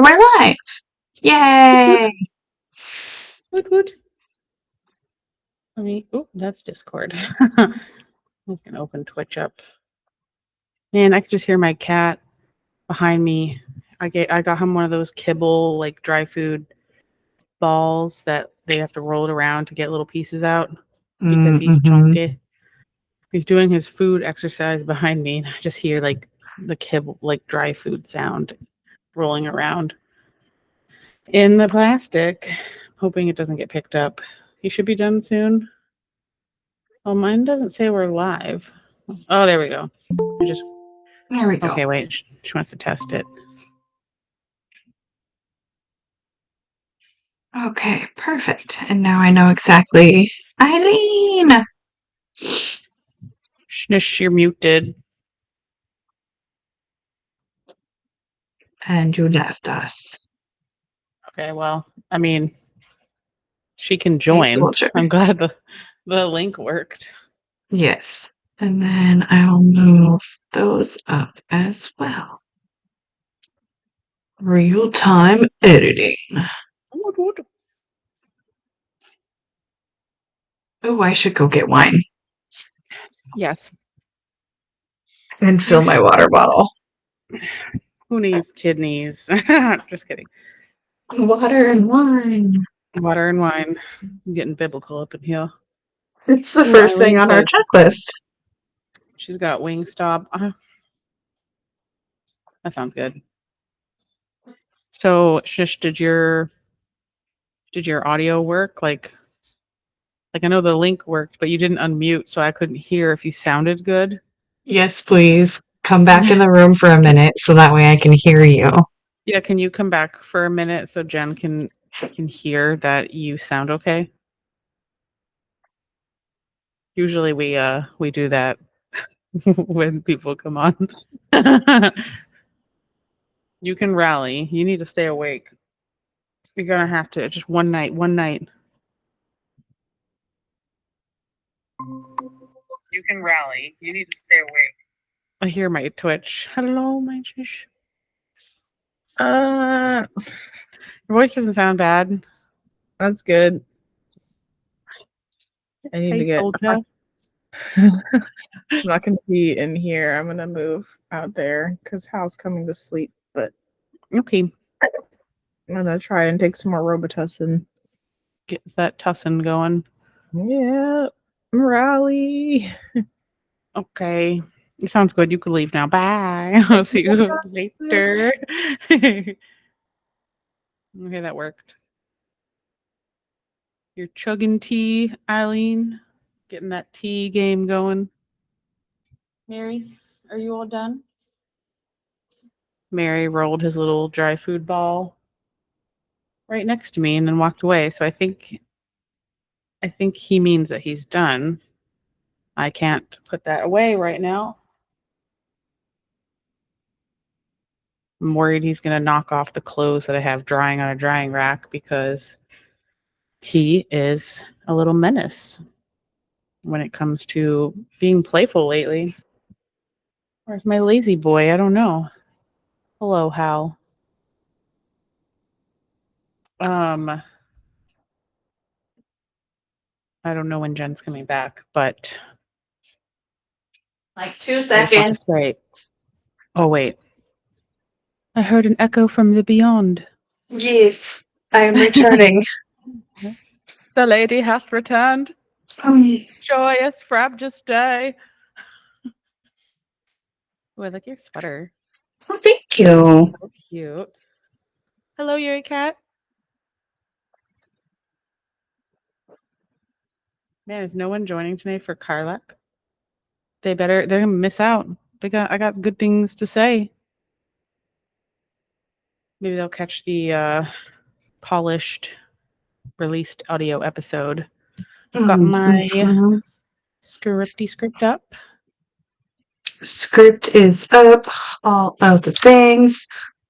and we're live. Yay! Woot. That's Discord. I'm just gonna open Twitch up. Man, I could just hear my cat behind me. I got him one of those kibble, like dry food balls that they have to roll it around to get little pieces out because he's chunky. He's doing his food exercise behind me, and I just hear like the kibble, like dry food sound rolling around in the plastic, hoping it doesn't get picked up. He should be done soon. Oh, mine doesn't say we're live. Oh, there we go. There we go. Okay, wait. She wants to test it. Okay, perfect. And now I know exactly. Eileen! Shnish, you're muted. And you left us. Okay, well, I mean, she can join. I'm glad the link worked. Yes. And then I'll move those up as well. Real-time editing. Oh, I should go get wine. Yes. And fill my water bottle. Who needs kidneys? Just kidding. Water and wine. Water and wine. I'm getting biblical up in here. It's the first thing on our checklist. She's got Wingstop. That sounds good. So, Shish, did your audio work? Like I know the link worked, but you didn't unmute, so I couldn't hear if you sounded good. Yes, please. Come back in the room for a minute so that way I can hear you. Yeah, can you come back for a minute so Jen can hear that you sound okay? Usually we do that when people come on. You can rally. You need to stay awake. You're gonna have to. Just one night. You can rally. You need to stay awake. I hear my Twitch. Hello, my Shish. Your voice doesn't sound bad. That's good. I need to get. I'm not gonna be in here. I'm gonna move out there because Hal's coming to sleep. But okay, I'm gonna try and take some more Robitussin. Get that tussin going. Yeah, rally. Okay, it sounds good. You can leave now. Bye. I'll see you later. Okay, that worked. You're chugging tea, Eileen. Getting that tea game going. Mary, are you all done? Mary rolled his little dry food ball right next to me and then walked away. So I think he means that he's done. I can't put that away right now. I'm worried he's going to knock off the clothes that I have drying on a drying rack because he is a little menace when it comes to being playful lately. Where's my lazy boy? I don't know. Hello, Hal. I don't know when Jen's coming back, but like 2 seconds. Oh, wait. I heard an echo from the beyond. Yes, I am returning. The lady hath returned. Joyous frabjous day. Oh, I like your sweater. Oh, thank you. So cute. Hello, Yuri Cat. Man, is no one joining tonight for Karlach? They're gonna miss out. I got good things to say. Maybe they'll catch the polished released audio episode. I've got my script up. Script is up, all of the things.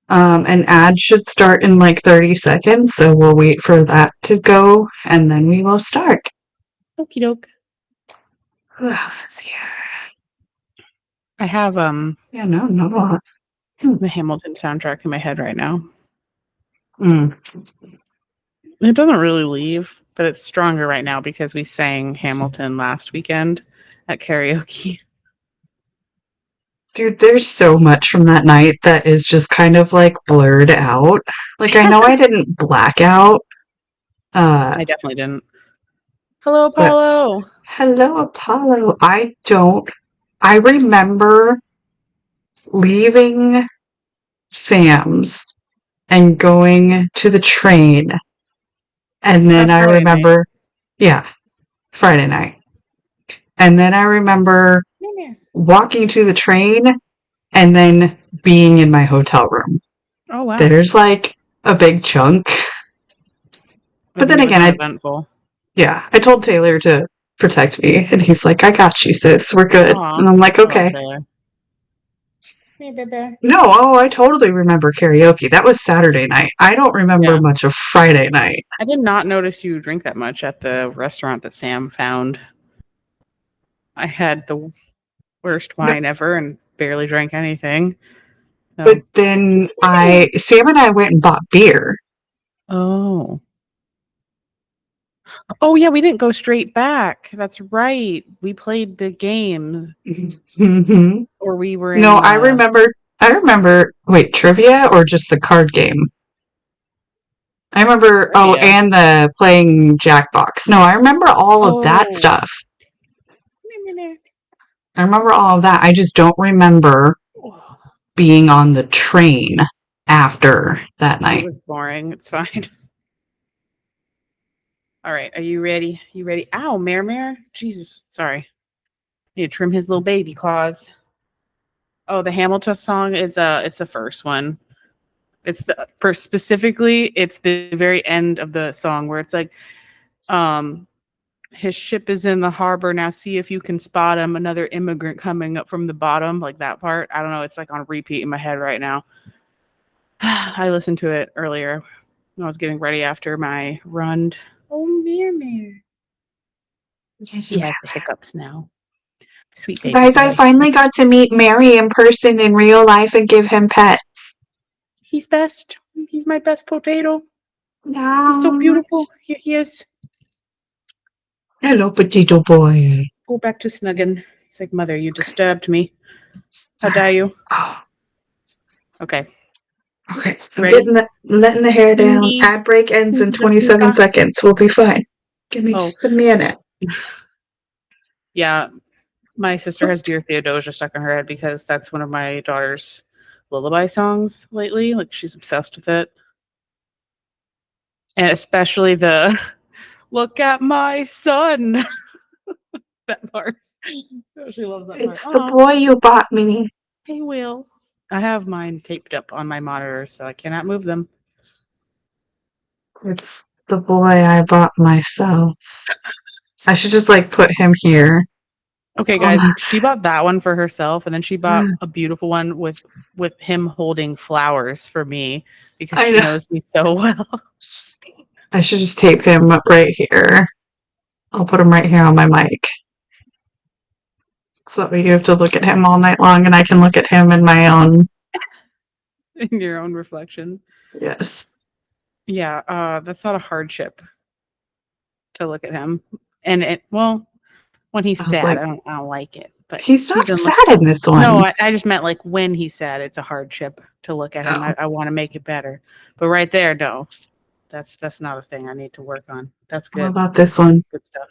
An ad should start in like 30 seconds, so we'll wait for that to go and then we will start. Okie doke. Who else is here? I have not a lot. The Hamilton soundtrack in my head right now. Mm. It doesn't really leave, but it's stronger right now because we sang Hamilton last weekend at karaoke. Dude, there's so much from that night that is just kind of like blurred out. Like, I know I didn't black out, I definitely didn't. Hello, but Apollo. hello, Apollo. I remember leaving Sam's and going to the train. And then That's I Friday night. remember, yeah, Friday night. And then I remember walking to the train and then being in my hotel room. Oh wow. There's like a big chunk. I But think then it was again, not eventful. I told Taylor to protect me, and he's like, I got you, sis. We're good. Aw, And I'm like, I love okay. Taylor. Hey, baby. No, I totally remember karaoke. That was Saturday night. I don't remember Yeah. much of Friday night. I did not notice you drink that much at the restaurant that Sam found. I had the worst No, wine ever and barely drank anything. but So, then Sam and I went and bought beer. oh. Oh yeah, we didn't go straight back. That's right. We played the game, Mhm. or we were No, in I the remember. I remember. Wait, trivia or just the card game? I remember. Oh, trivia. and the playing Jackbox. No, I remember all of that Oh. stuff. I remember all of that. I just don't remember being on the train after that It night. was boring. It's fine. All right, are you ready? You ready? Ow, Mare. Jesus, sorry. Need to trim his little baby claws. Oh, the Hamilton song is it's the first one. It's the first specifically, it's the very end of the song where it's like, his ship is in the harbor. Now see if you can spot him. Another immigrant coming up from the bottom, like that part. I don't know. It's like on repeat in my head right now. I listened to it earlier when I was getting ready after my run. Oh, Mare. He has the hiccups now. Sweet baby Guys, I boy. finally got to meet Mary in person in real life and give him pets. He's best. He's my best potato. He's so beautiful. Yes. Here he is. Hello, potato boy. Go back to snugging. He's like, Mother, you disturbed me. How dare you? Oh, Okay. okay. I'm Ready? letting the hair down. Cindy. Ad break ends in Cindy the 27 Fuka. seconds. We'll be fine. Give me Oh, just a minute. yeah. My sister has Dear Theodosia stuck in her head because that's one of my daughter's lullaby songs lately. Like, she's obsessed with it. And especially the look at my son. That part. Oh, she loves that part. It's the Oh, boy you bought me. hey, Will. I have mine taped up on my monitor, so I cannot move them. It's the boy I bought myself. I should just like put him here. Okay, guys, she bought that one for herself, and then she bought a beautiful one with him holding flowers for me because I she know. knows me so well. I should just tape him up right here. I'll put him right here on my mic. So you have to look at him all night long, and I can look at him in my own. In your own reflection. Yes. Yeah, that's not a hardship to look at him. And when he's I was sad, like, I don't like it. But he's he not doesn't look sad in this one. No, I just meant like when he's sad, it's a hardship to look at him. Oh, I want to make it better. But right there, no. That's not a thing I need to work on. That's how good. about this one? Good stuff.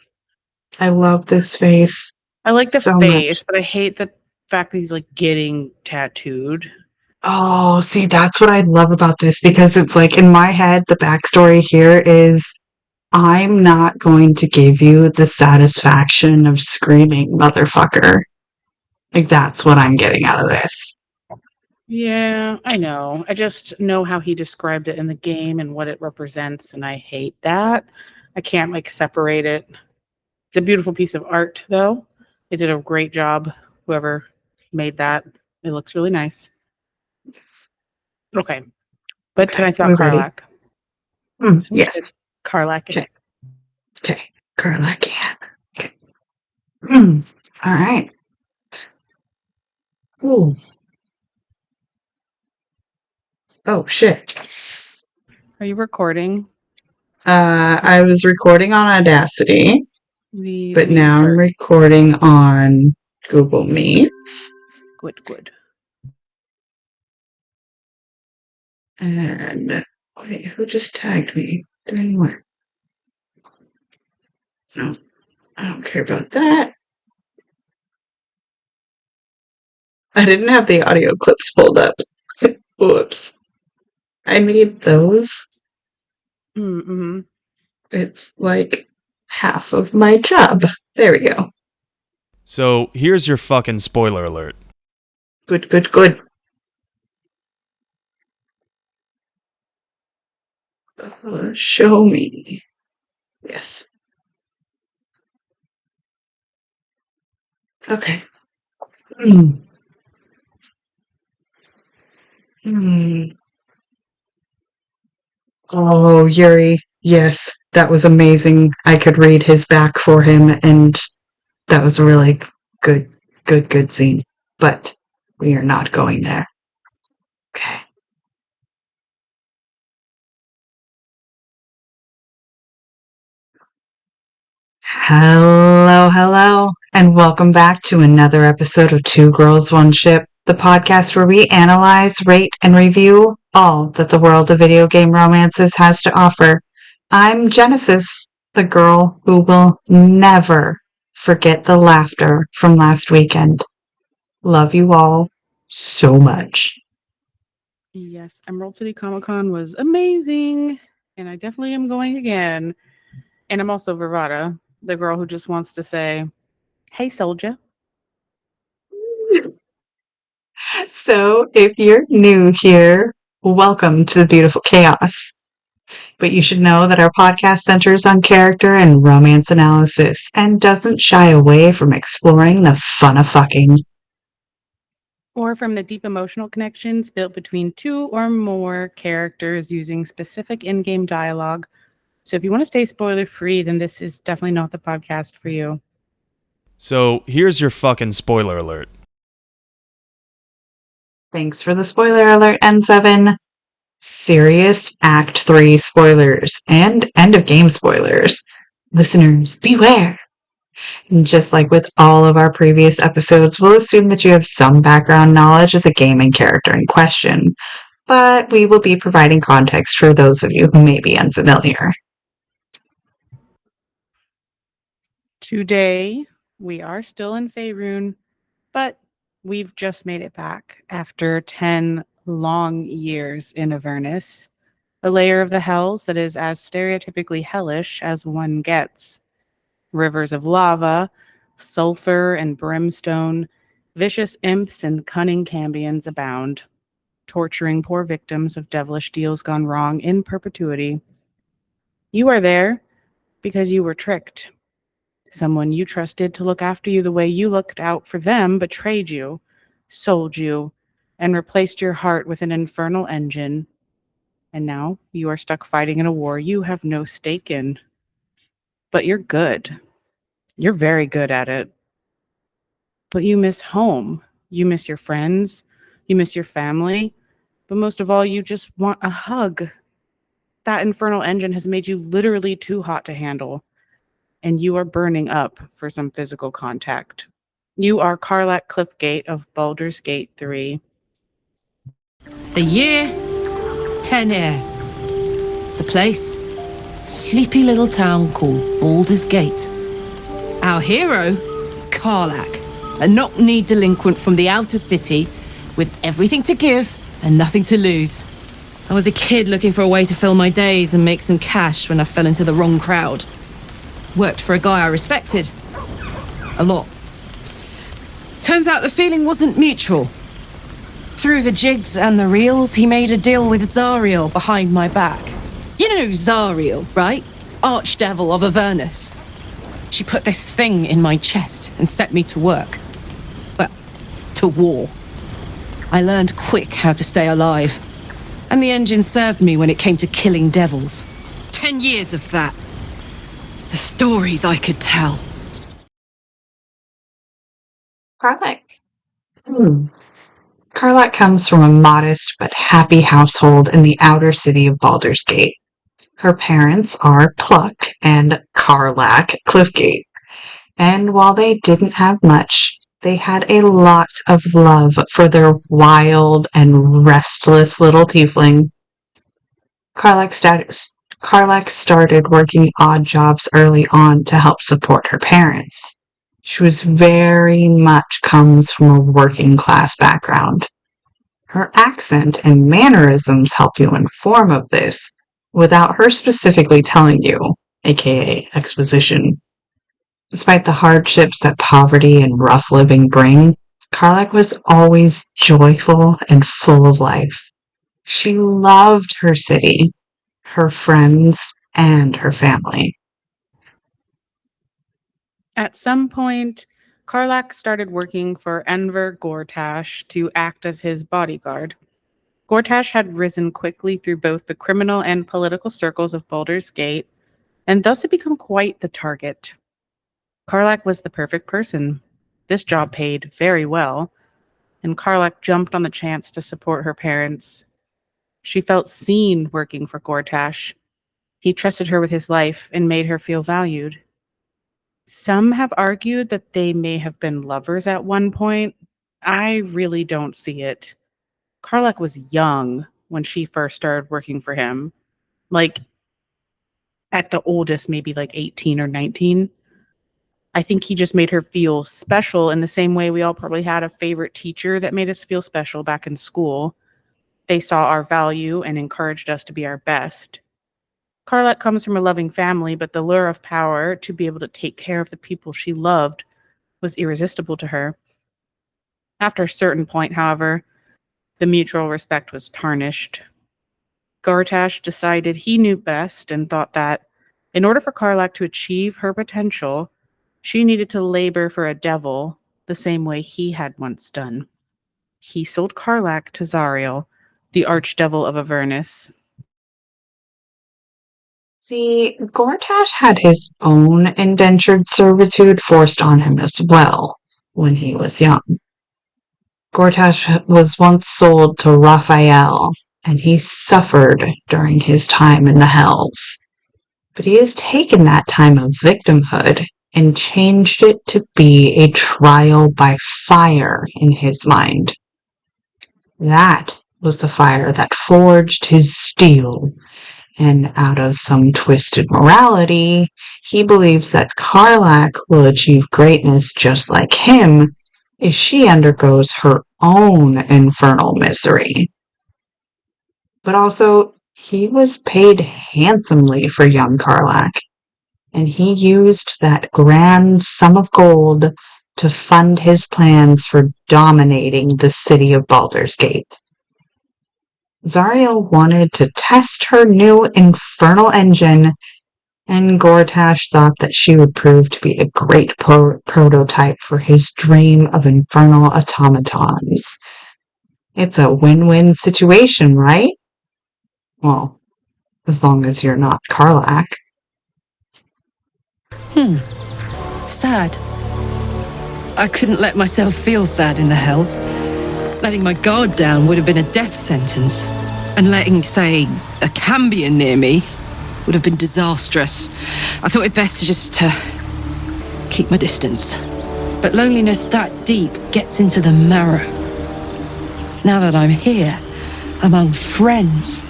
I love this face I like the so face, much. but I hate the fact that he's like getting tattooed. Oh, see, that's what I love about this because it's like in my head, the backstory here is I'm not going to give you the satisfaction of screaming, motherfucker. Like, that's what I'm getting out of this. Yeah, I know. I just know how he described it in the game and what it represents, and I hate that. I can't like separate it. It's a beautiful piece of art, though. They did a great job, whoever made that. It looks really nice. Okay, but Okay, tonight's about we're ready. Karlach. So we should Yes. Karlach it. Okay. Okay. Karlach can. Okay. All right. Ooh. Oh, shit. Are you recording? I was recording on Audacity, but now I'm recording on Google Meets. Good. And wait, who just tagged me? Doing what? No, I don't care about that. I didn't have the audio clips pulled up. Whoops. I need those. Mm-hmm. It's like half of my job. There we go. So here's your fucking spoiler alert. Good. Show me. Yes. Okay. Oh, Yuri. Yes, that was amazing. I could read his back for him, and that was a really good scene. But we are not going there. Okay. Hello, and welcome back to another episode of Two Girls, One Ship, the podcast where we analyze, rate, and review all that the world of video game romances has to offer. I'm Genesis, the girl who will never forget the laughter from last weekend. Love you all so much. Yes, Emerald City Comic Con was amazing, and I definitely am going again. And I'm also Vervada, the girl who just wants to say, "Hey, soldier." So, if you're new here, welcome to the beautiful chaos. But you should know that our podcast centers on character and romance analysis and doesn't shy away from exploring the fun of fucking. Or from the deep emotional connections built between two or more characters using specific in-game dialogue. So if you want to stay spoiler-free, then this is definitely not the podcast for you. So here's your fucking spoiler alert. Thanks for the spoiler alert, N7. Serious Act 3 spoilers and end of game spoilers. Listeners, beware. And just like with all of our previous episodes, we'll assume that you have some background knowledge of the game and character in question, but we will be providing context for those of you who may be unfamiliar. Today, we are still in Faerun, but we've just made it back after 10 long years in Avernus, a layer of the hells that is as stereotypically hellish as one gets. Rivers of lava, sulfur and brimstone, vicious imps and cunning cambions abound, torturing poor victims of devilish deals gone wrong in perpetuity. You are there because you were tricked. Someone you trusted to look after you the way you looked out for them betrayed you, sold you, and replaced your heart with an infernal engine. And now you are stuck fighting in a war you have no stake in. But you're good. You're very good at it. But you miss home. You miss your friends. You miss your family. But most of all, you just want a hug. That infernal engine has made you literally too hot to handle. And you are burning up for some physical contact. You are Karlach Cliffgate of Baldur's Gate 3. The year, 10 Air. The place, sleepy little town called Baldur's Gate. Our hero, Karlach, a knock-kneed delinquent from the outer city with everything to give and nothing to lose. I was a kid looking for a way to fill my days and make some cash when I fell into the wrong crowd. Worked for a guy I respected. A lot. Turns out the feeling wasn't mutual. Through the jigs and the reels, he made a deal with Zariel behind my back. You know Zariel, right? Archdevil of Avernus. She put this thing in my chest and set me to work. Well, to war. I learned quick how to stay alive. And the engine served me when it came to killing devils. 10 years of that. The stories I could tell. Karlach. Karlach comes from a modest but happy household in the outer city of Baldur's Gate. Her parents are Pluck and Karlach Cliffgate, and while they didn't have much, they had a lot of love for their wild and restless little tiefling. Karlach started working odd jobs early on to help support her parents. She was very much comes from a working class background. Her accent and mannerisms help you inform of this without her specifically telling you, aka exposition. Despite the hardships that poverty and rough living bring, Karlach was always joyful and full of life. She loved her city, her friends, and her family. At some point, Karlach started working for Enver Gortash to act as his bodyguard. Gortash had risen quickly through both the criminal and political circles of Baldur's Gate, and thus had become quite the target. Karlach was the perfect person. This job paid very well, and Karlach jumped on the chance to support her parents. She felt seen working for Gortash. He trusted her with his life and made her feel valued. Some have argued that they may have been lovers at one point. I really don't see it. Karlach was young when she first started working for him. Like, at the oldest, maybe like 18 or 19. I think he just made her feel special in the same way we all probably had a favorite teacher that made us feel special back in school. They saw our value and encouraged us to be our best. Karlach comes from a loving family, but the lure of power to be able to take care of the people she loved was irresistible to her. After a certain point, however, the mutual respect was tarnished. Gortash decided he knew best and thought that, in order for Karlach to achieve her potential, she needed to labor for a devil the same way he had once done. He sold Karlach to Zariel, the archdevil of Avernus. See, Gortash had his own indentured servitude forced on him as well when he was young. Gortash was once sold to Raphael, and he suffered during his time in the Hells. But he has taken that time of victimhood and changed it to be a trial by fire in his mind. That was the fire that forged his steel, and out of some twisted morality, he believes that Karlach will achieve greatness just like him if she undergoes her own infernal misery. But also, he was paid handsomely for young Karlach, and he used that grand sum of gold to fund his plans for dominating the city of Baldur's Gate. Zariel wanted to test her new infernal engine, and Gortash thought that she would prove to be a great prototype for his dream of infernal automatons. It's a win-win situation, right? Well, as long as you're not Karlach. Sad. I couldn't let myself feel sad in the Hells. Letting my guard down would have been a death sentence. And letting, say, a Cambion near me would have been disastrous. I thought it best just to keep my distance. But loneliness that deep gets into the marrow. Now that I'm here, among friends,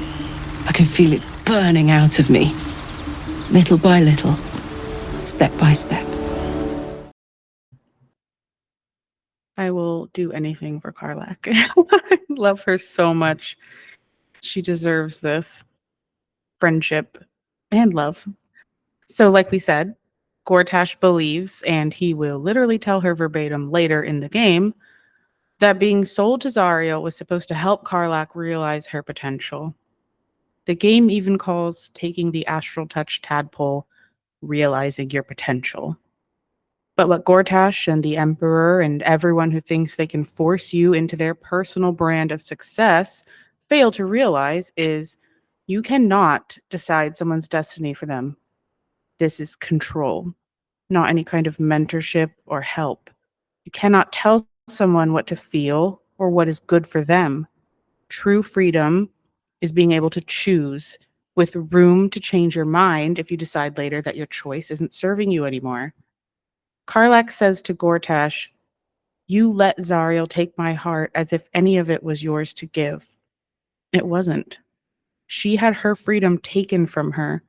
I can feel it burning out of me. Little by little, step by step. I will do anything for Karlach. I love her so much. She deserves this friendship and love. So, like we said, Gortash believes, and he will literally tell her verbatim later in the game, that being sold to Zariel was supposed to help Karlach realize her potential. The game even calls taking the astral touch tadpole realizing your potential. But what Gortash and the Emperor and everyone who thinks they can force you into their personal brand of success fail to realize is you cannot decide someone's destiny for them. This is control, not any kind of mentorship or help. You cannot tell someone what to feel or what is good for them. True freedom is being able to choose, with room to change your mind if you decide later that your choice isn't serving you anymore. Karlach says to Gortash, "You let Zariel take my heart as if any of it was yours to give. It wasn't. She had her freedom taken from her,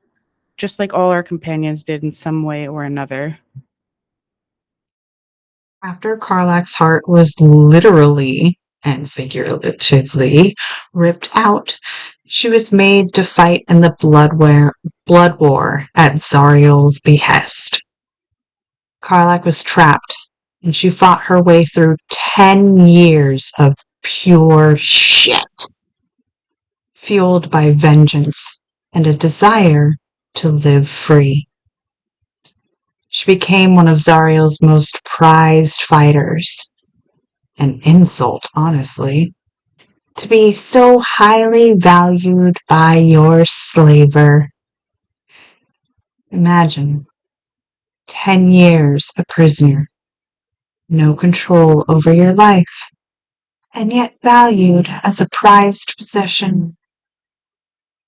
just like all our companions did in some way or another." After Karlach's heart was literally and figuratively ripped out, she was made to fight in the blood war at Zariel's behest. Karlach was trapped, and she fought her way through 10 years of pure shit, fueled by vengeance and a desire to live free. She became one of Zariel's most prized fighters. An insult, honestly, to be so highly valued by your slaver. Imagine 10 years a prisoner, no control over your life, and yet valued as a prized possession.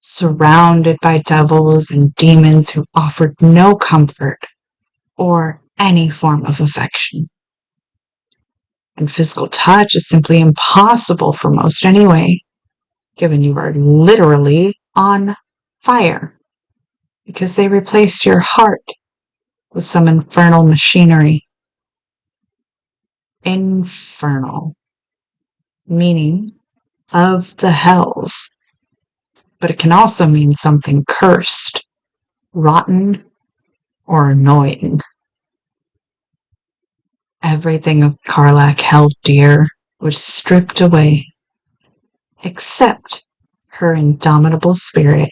Surrounded by devils and demons who offered no comfort or any form of affection. And physical touch is simply impossible for most anyway, given you are literally on fire, because they replaced your heart with some infernal machinery. Infernal, meaning of the hells, but it can also mean something cursed, rotten, or annoying. Everything Karlach held dear was stripped away, except her indomitable spirit.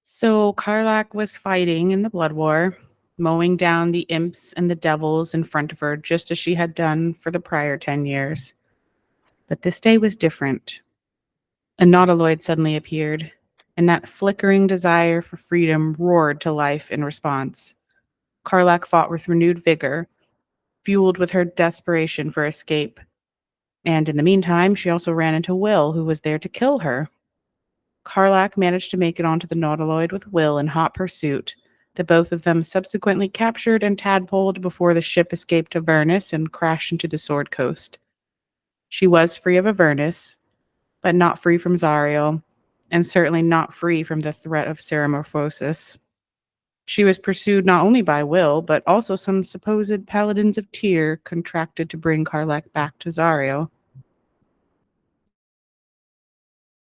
So Karlach was fighting in the blood war, mowing down the imps and the devils in front of her, just as she had done for the prior 10 years. But this day was different. A nautiloid suddenly appeared, and that flickering desire for freedom roared to life in response. Karlach fought with renewed vigor, fueled with her desperation for escape. And in the meantime, she also ran into Will, who was there to kill her. Karlach managed to make it onto the nautiloid with Will in hot pursuit, the both of them subsequently captured and tadpoled before the ship escaped Avernus and crashed into the Sword Coast. She was free of Avernus, but not free from Zariel, and certainly not free from the threat of Ceramorphosis. She was pursued not only by Will, but also some supposed paladins of Tyr contracted to bring Karlach back to Zariel.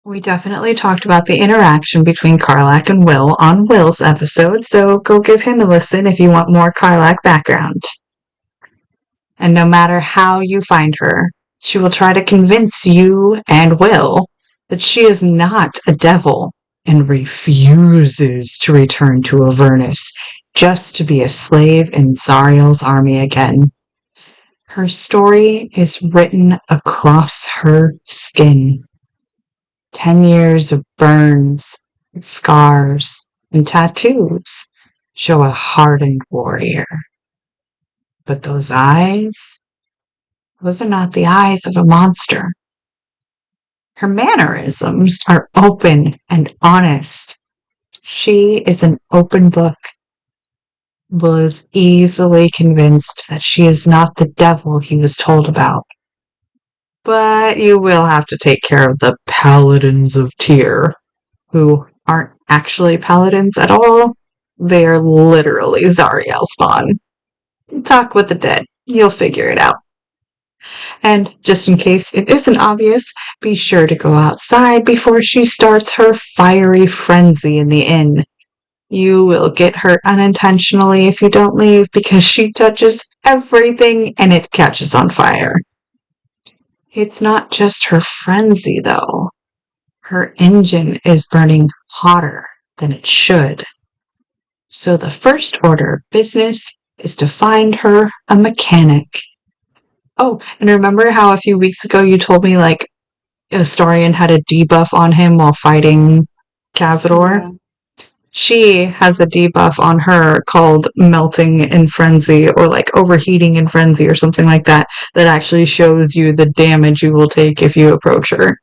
We definitely talked about the interaction between Karlach and Will on Will's episode, so go give him a listen if you want more Karlach background. And no matter how you find her, she will try to convince you and Will that she is not a devil and refuses to return to Avernus just to be a slave in Zariel's army again. Her story is written across her skin. 10 years of burns, scars, and tattoos show a hardened warrior. But those eyes, those are not the eyes of a monster. Her mannerisms are open and honest. She is an open book. Will is easily convinced that she is not the devil he was told about. But you will have to take care of the paladins of Tyr, who aren't actually paladins at all. They are literally Zariel spawn. Talk with the dead. You'll figure it out. And just in case it isn't obvious, be sure to go outside before she starts her fiery frenzy in the inn. You will get hurt unintentionally if you don't leave because she touches everything and it catches on fire. It's not just her frenzy, though. Her engine is burning hotter than it should. So the first order of business is to find her a mechanic. Oh, and remember how a few weeks ago you told me, like, Astarion had a debuff on him while fighting Cazador? Yeah. she has a debuff on her called Melting in Frenzy or like Overheating in Frenzy or something like that, that actually shows you the damage you will take if you approach her.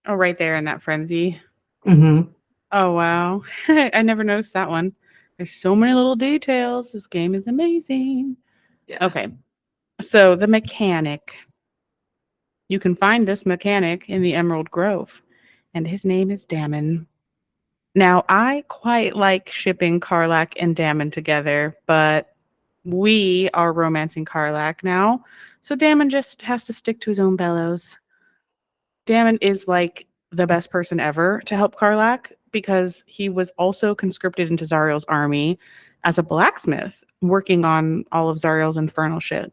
Oh, right there in that frenzy. Mm-hmm. Oh, wow. I never noticed that one. There's so many little details. This game is amazing. Yeah. Okay. So the mechanic. You can find this mechanic in the Emerald Grove, and his name is Damon. Now, I quite like shipping Karlach and Damon together, but we are romancing Karlach now, so Damon just has to stick to his own bellows. Damon is like the best person ever to help Karlach because he was also conscripted into Zariel's army as a blacksmith, working on all of Zariel's infernal shit.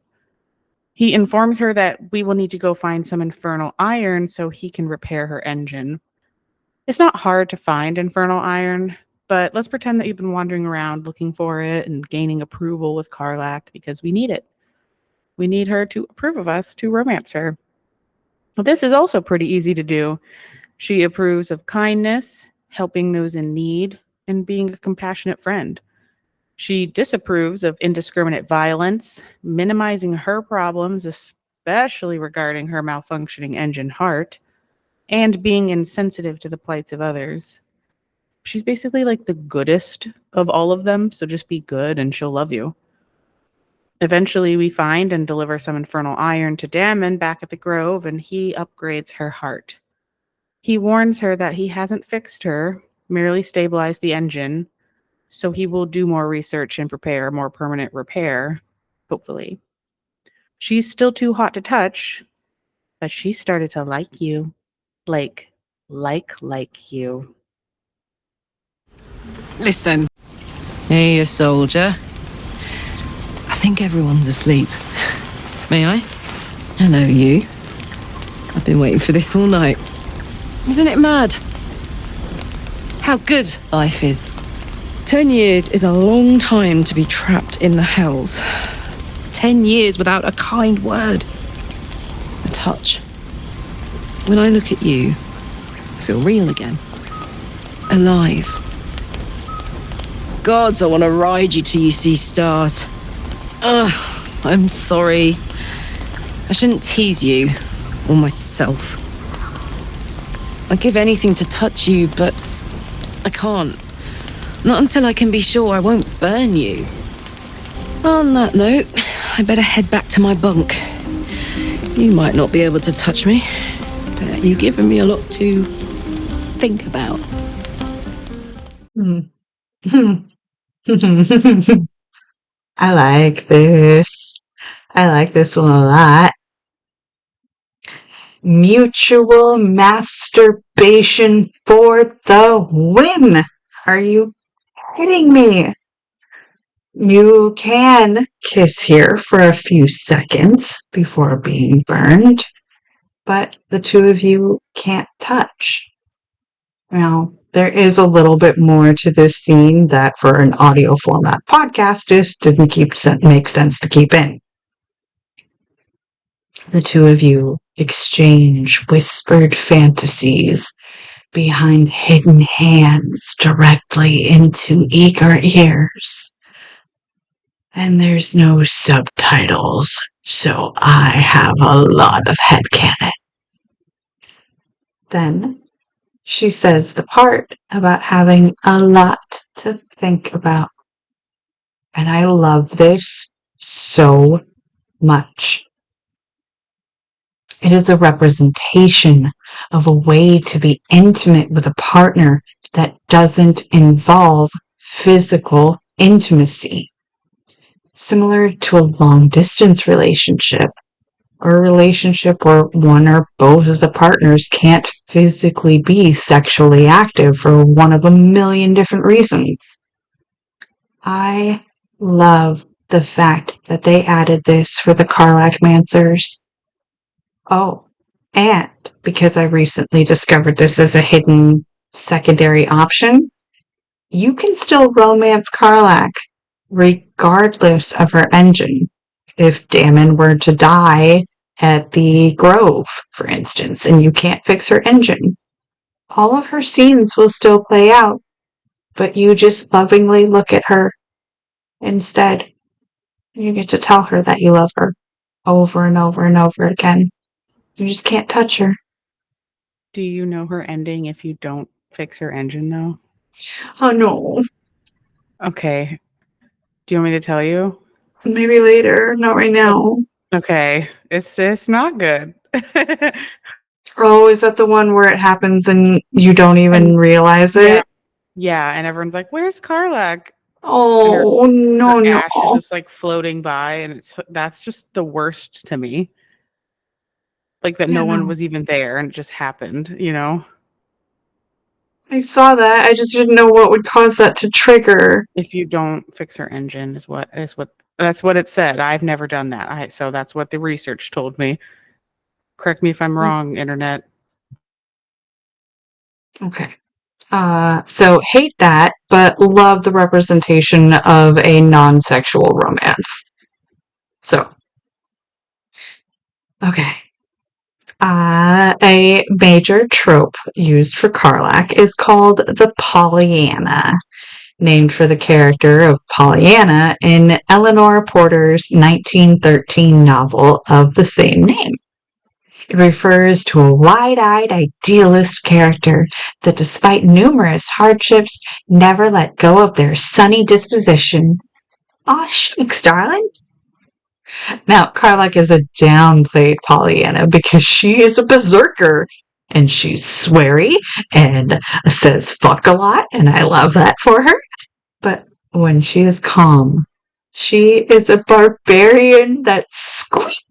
He informs her that we will need to go find some infernal iron so he can repair her engine. It's not hard to find infernal iron, but let's pretend that you've been wandering around looking for it and gaining approval with Karlach because we need it. We need her to approve of us to romance her. This is also pretty easy to do. She approves of kindness, helping those in need, and being a compassionate friend. She disapproves of indiscriminate violence, minimizing her problems, especially regarding her malfunctioning engine heart, and being insensitive to the plights of others. She's basically like the goodest of all of them, so just be good and she'll love you. Eventually, we find and deliver some infernal iron to Damon back at the Grove, and he upgrades her heart. He warns her that he hasn't fixed her, merely stabilized the engine, so he will do more research and prepare a more permanent repair, hopefully. She's still too hot to touch, but she started to like you. Like you. Listen. Hey, a soldier. I think everyone's asleep. May I? Hello, you. I've been waiting for this all night. Isn't it mad? How good life is. 10 years is a long time to be trapped in the hells. 10 years without a kind word. A touch. When I look at you, I feel real again. Alive. Gods, I want to ride you till you see stars. Ugh, I'm sorry. I shouldn't tease you, or myself. I'd give anything to touch you, but I can't. Not until I can be sure I won't burn you. On that note, I better head back to my bunk. You might not be able to touch me, but you've given me a lot to think about. I like this. I like this one a lot. Mutual masturbation for the win. Are you kidding me? You can kiss here for a few seconds before being burned, but the two of you can't touch. Now, there is a little bit more to this scene that for an audio format podcast just didn't make sense to keep in. The two of you exchange whispered fantasies behind hidden hands directly into eager ears. And there's no subtitles, so I have a lot of headcanon. Then she says the part about having a lot to think about. And I love this so much. It is a representation of a way to be intimate with a partner that doesn't involve physical intimacy. Similar to a long-distance relationship, or a relationship where one or both of the partners can't physically be sexually active for one of a million different reasons. I love the fact that they added this for the Karlach Mancers. Oh, and because I recently discovered this as a hidden secondary option, you can still romance Karlach regardless of her engine. If Damon were to die at the Grove, for instance, and you can't fix her engine, all of her scenes will still play out. but you just lovingly look at her instead. You get to tell her that you love her over and over and over again. You just can't touch her. Do you know her ending if you don't fix her engine, though? Oh no. Okay. Do you want me to tell you? Maybe later, not right now. Okay. It's not good. Oh, is that the one where it happens and you don't even realize it? Yeah, and everyone's like, "Where's Karlach?" Oh, no, Her no. ash is just like floating by, and that's just the worst to me. Like that Yeah, no one no. was even there and it just happened, you know? I saw that. I just didn't know what would cause that to trigger. If you don't fix her engine is what that's what it said. I've never done that. So that's what the research told me. Correct me if I'm wrong, internet. Okay. So hate that, but love the representation of a non-sexual romance. So, okay. A major trope used for Karlach is called the Pollyanna, named for the character of Pollyanna in Eleanor Porter's 1913 novel of the same name. It refers to a wide-eyed idealist character that, despite numerous hardships, never let go of their sunny disposition. Aw, shucks, darling. Now, Karlach is a downplayed Pollyanna because she is a berserker, and she's sweary and says fuck a lot, and I love that for her. But when she is calm, she is a barbarian that squeaks.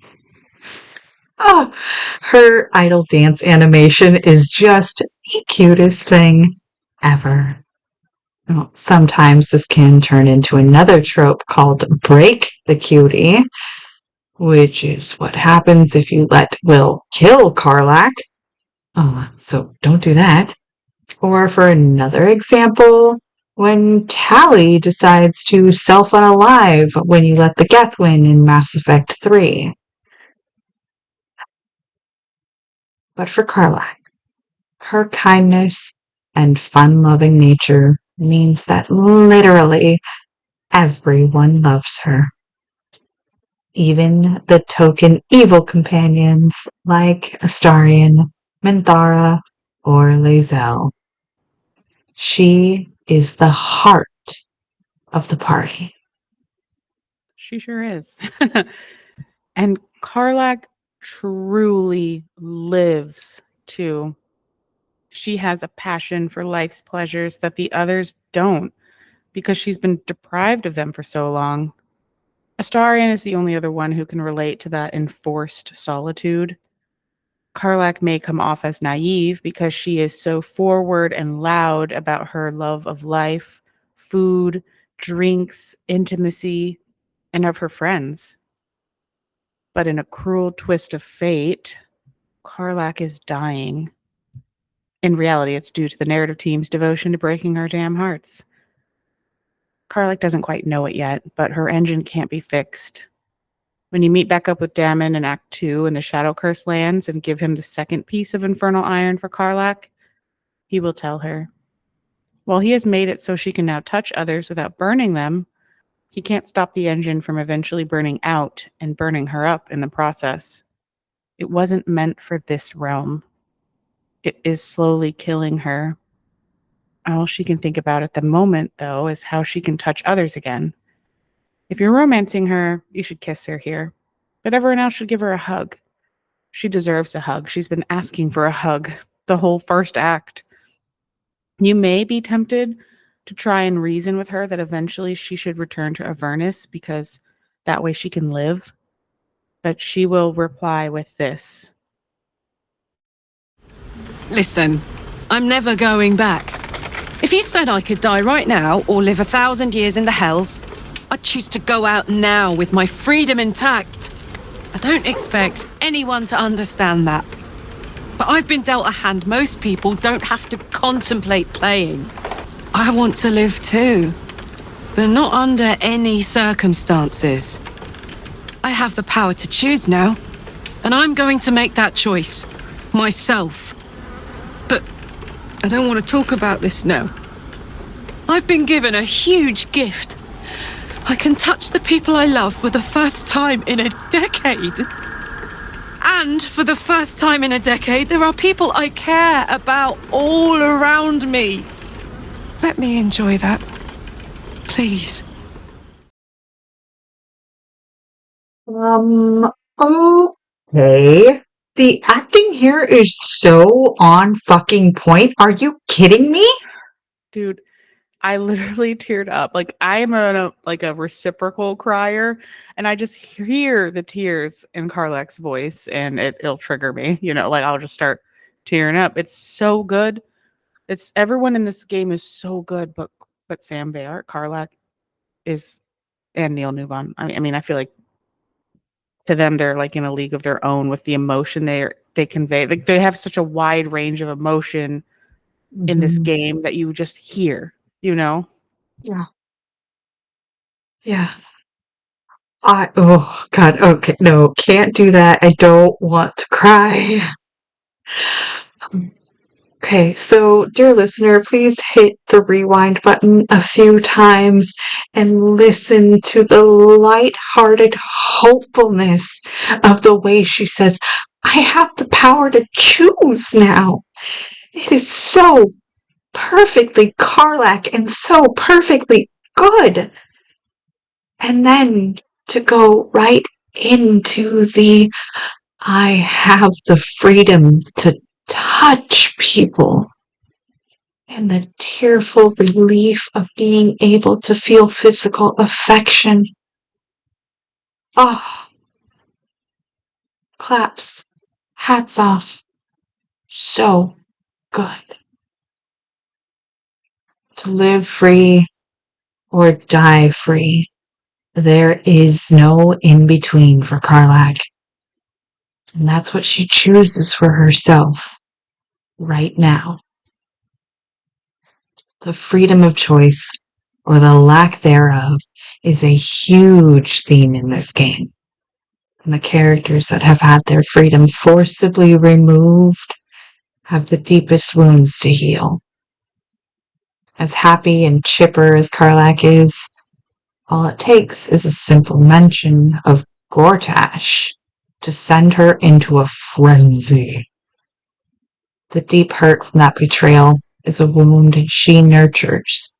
Oh, her idle dance animation is just the cutest thing ever. Well, sometimes this can turn into another trope called break the cutie, which is what happens if you let Will kill Karlach. So don't do that. Or for another example, when Tally decides to self-unalive when you let the Geth win in Mass Effect 3. But for Karlach, her kindness and fun-loving nature means that literally everyone loves her. Even the token evil companions like Astarion, Minthara, or Lae'zel. She is the heart of the party. She sure is. And Karlach truly lives too. She has a passion for life's pleasures that the others don't because she's been deprived of them for so long. Astarion is the only other one who can relate to that enforced solitude. Karlach may come off as naive because she is so forward and loud about her love of life, food, drinks, intimacy, and of her friends. But in a cruel twist of fate, Karlach is dying. In reality, it's due to the narrative team's devotion to breaking our damn hearts. Karlach doesn't quite know it yet, but her engine can't be fixed. When you meet back up with Dammon in Act 2 and the Shadow Curse lands and give him the second piece of Infernal Iron for Karlach, he will tell her. While he has made it so she can now touch others without burning them, he can't stop the engine from eventually burning out and burning her up in the process. It wasn't meant for this realm. It is slowly killing her. All she can think about at the moment, though, is how she can touch others again. If you're romancing her, you should kiss her here. But everyone else should give her a hug. She deserves a hug. She's been asking for a hug the whole first act. You may be tempted to try and reason with her that eventually she should return to Avernus because that way she can live. But she will reply with this. Listen, I'm never going back. If you said I could die right now or live 1,000 years in the hells, I'd choose to go out now with my freedom intact. I don't expect anyone to understand that. But I've been dealt a hand most people don't have to contemplate playing. I want to live too, but not under any circumstances. I have the power to choose now, and I'm going to make that choice myself. But I don't want to talk about this now. I've been given a huge gift. I can touch the people I love for the first time in a decade. And for the first time in a decade, there are people I care about all around me. Let me enjoy that. Please. Okay. The acting here is so on fucking point. Are you kidding me? Dude, I literally teared up. Like I'm a reciprocal crier, and I just hear the tears in Karlach's voice, and it'll trigger me. Like I'll just start tearing up. It's so good. It's everyone in this game is so good, but Sam Bayard, Karlach is, and Neil Newbon. I mean, I feel like to them they're like in a league of their own with the emotion they convey. Like they have such a wide range of emotion in this game that you just hear. Yeah. Yeah. Oh God. Okay. No, can't do that. I don't want to cry. Okay, so dear listener, please hit the rewind button a few times and listen to the light-hearted hopefulness of the way she says, I have the power to choose now. It is so perfectly Karlach and so perfectly good. And then to go right into the I have the freedom to touch people and the tearful relief of being able to feel physical affection. Oh, claps, hats off. So good. To live free or die free. There is no in between for Karlach. And that's what she chooses for herself right now. The freedom of choice, or the lack thereof, is a huge theme in this game. And the characters that have had their freedom forcibly removed have the deepest wounds to heal. As happy and chipper as Karlach is, all it takes is a simple mention of Gortash to send her into a frenzy. The deep hurt from that betrayal is a wound she nurtures,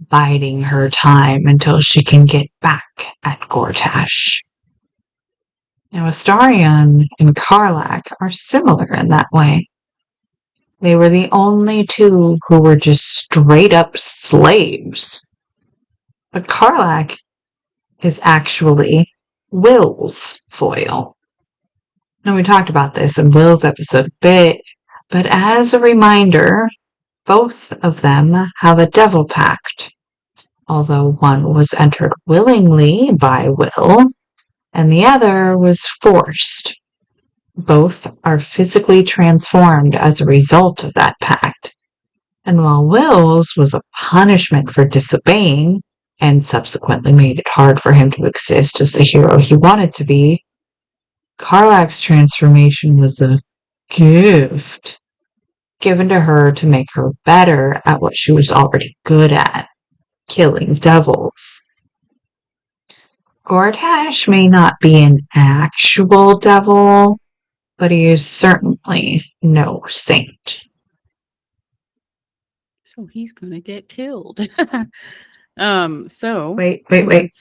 biding her time until she can get back at Gortash. Now, Astarion and Karlach are similar in that way. They were the only two who were just straight up slaves. But Karlach is actually Will's foil. Now, we talked about this in Will's episode a bit, but as a reminder, both of them have a devil pact. Although one was entered willingly by Will, and the other was forced. Both are physically transformed as a result of that pact. And while Will's was a punishment for disobeying, and subsequently made it hard for him to exist as the hero he wanted to be, Karlach's transformation was a gift given to her to make her better at what she was already good at, killing devils. Gortash may not be an actual devil, but he is certainly no saint. So he's gonna get killed. So Wait. wait.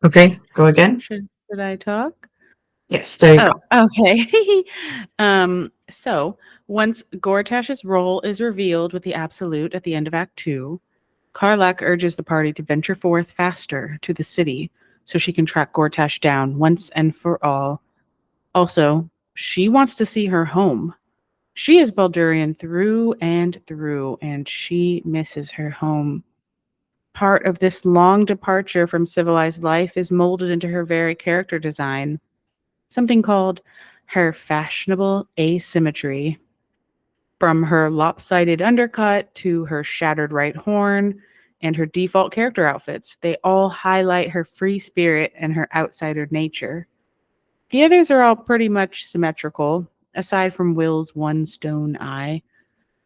Okay, go again. Should I talk? Yes, there you go. Okay. So once Gortash's role is revealed with the Absolute at the end of Act 2, Karlach urges the party to venture forth faster to the city so she can track Gortash down once and for all. Also, she wants to see her home. She is Baldurian through and through, and she misses her home. Part of this long departure from civilized life is molded into her very character design, something called her fashionable asymmetry. From her lopsided undercut to her shattered right horn and her default character outfits, they all highlight her free spirit and her outsider nature. The others are all pretty much symmetrical, aside from Will's one stone eye,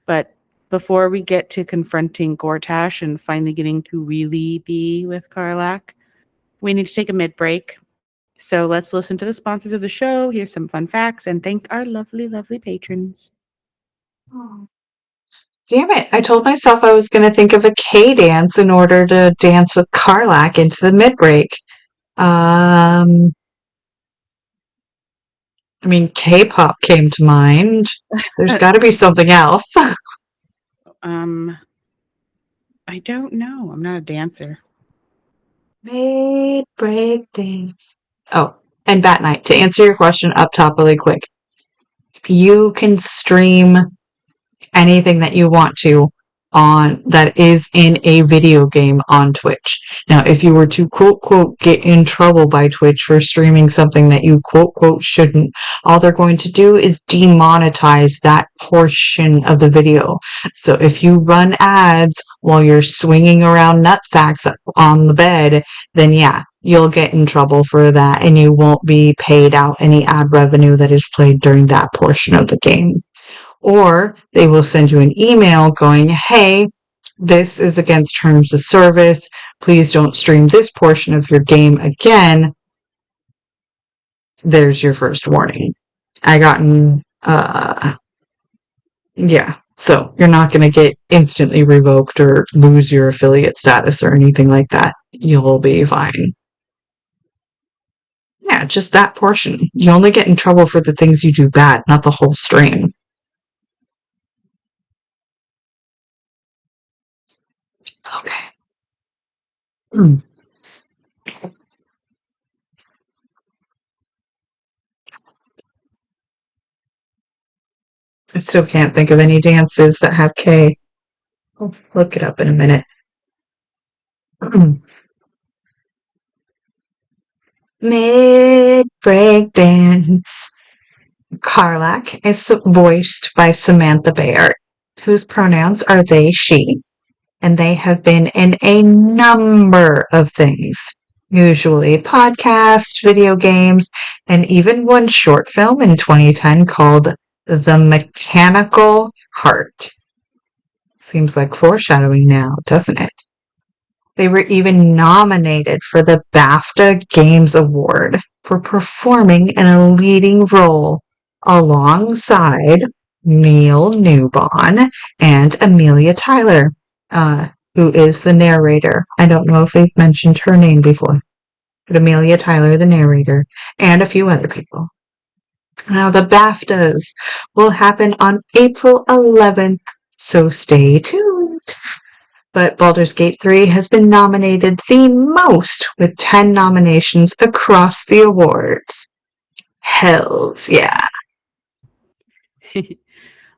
but before we get to confronting Gortash and finally getting to really be with Karlach, we need to take a mid break. So let's listen to the sponsors of the show, hear some fun facts, and thank our lovely, lovely patrons. Damn it. I told myself I was going to think of a K dance in order to dance with Karlach into the mid break. I mean, K-pop came to mind. There's got to be something else. I don't know. I'm not a dancer. Mid break dance. Oh, and Bat Night. To answer your question up top really quick, you can stream anything that you want to on that is in a video game on Twitch. Now, if you were to quote quote get in trouble by Twitch for streaming something that you quote quote shouldn't, all they're going to do is demonetize that portion of the video. So if you run ads while you're swinging around nutsacks on the bed, then yeah, you'll get in trouble for that and you won't be paid out any ad revenue that is played during that portion of the game. Or they will send you an email going, hey, this is against terms of service. Please don't stream this portion of your game again. There's your first warning. Yeah. So you're not going to get instantly revoked or lose your affiliate status or anything like that. You'll be fine. Yeah, just that portion. You only get in trouble for the things you do bad, not the whole stream. Okay. I still can't think of any dances that have K. I'll look it up in a minute. Mid-break dance. Karlach is voiced by Samantha Bayard, whose pronouns are they, she, and they have been in a number of things, usually podcasts, video games, and even one short film in 2010 called The Mechanical Heart. Seems like foreshadowing now, doesn't it? They were even nominated for the BAFTA Games Award for performing in a leading role alongside Neil Newbon and Amelia Tyler, who is the narrator. I don't know if we've mentioned her name before, but Amelia Tyler, the narrator, and a few other people. Now, the BAFTAs will happen on April 11th, so stay tuned. But Baldur's Gate 3 has been nominated the most with 10 nominations across the awards. Hells yeah.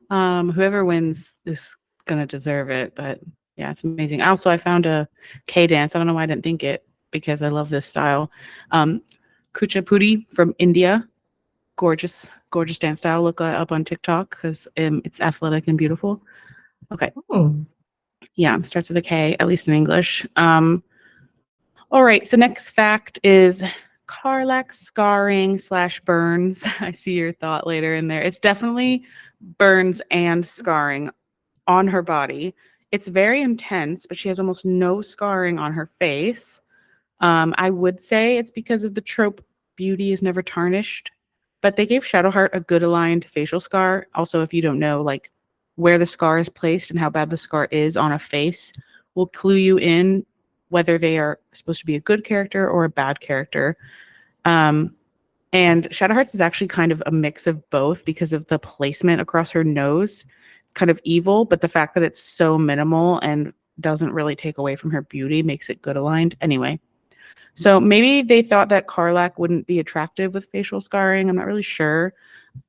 Whoever wins is gonna deserve it, but yeah, it's amazing. Also, I found a K dance. I don't know why I didn't think it because I love this style. Kuchipudi from India. Gorgeous dance style. Look up on TikTok because it's athletic and beautiful. Okay. Oh. Yeah, starts with a K, at least in English. All right, so next fact is Karlach scarring / burns. I see your thought later in there. It's definitely burns and scarring on her body. It's very intense, but she has almost no scarring on her face. I would say it's because of the trope beauty is never tarnished, but they gave Shadowheart a good aligned facial scar. Also, if you don't know, like where the scar is placed and how bad the scar is on a face will clue you in whether they are supposed to be a good character or a bad character. And Shadowheart's is actually kind of a mix of both because of the placement across her nose. It's kind of evil, but the fact that it's so minimal and doesn't really take away from her beauty makes it good aligned. Anyway, so maybe they thought that Karlach wouldn't be attractive with facial scarring. I'm not really sure.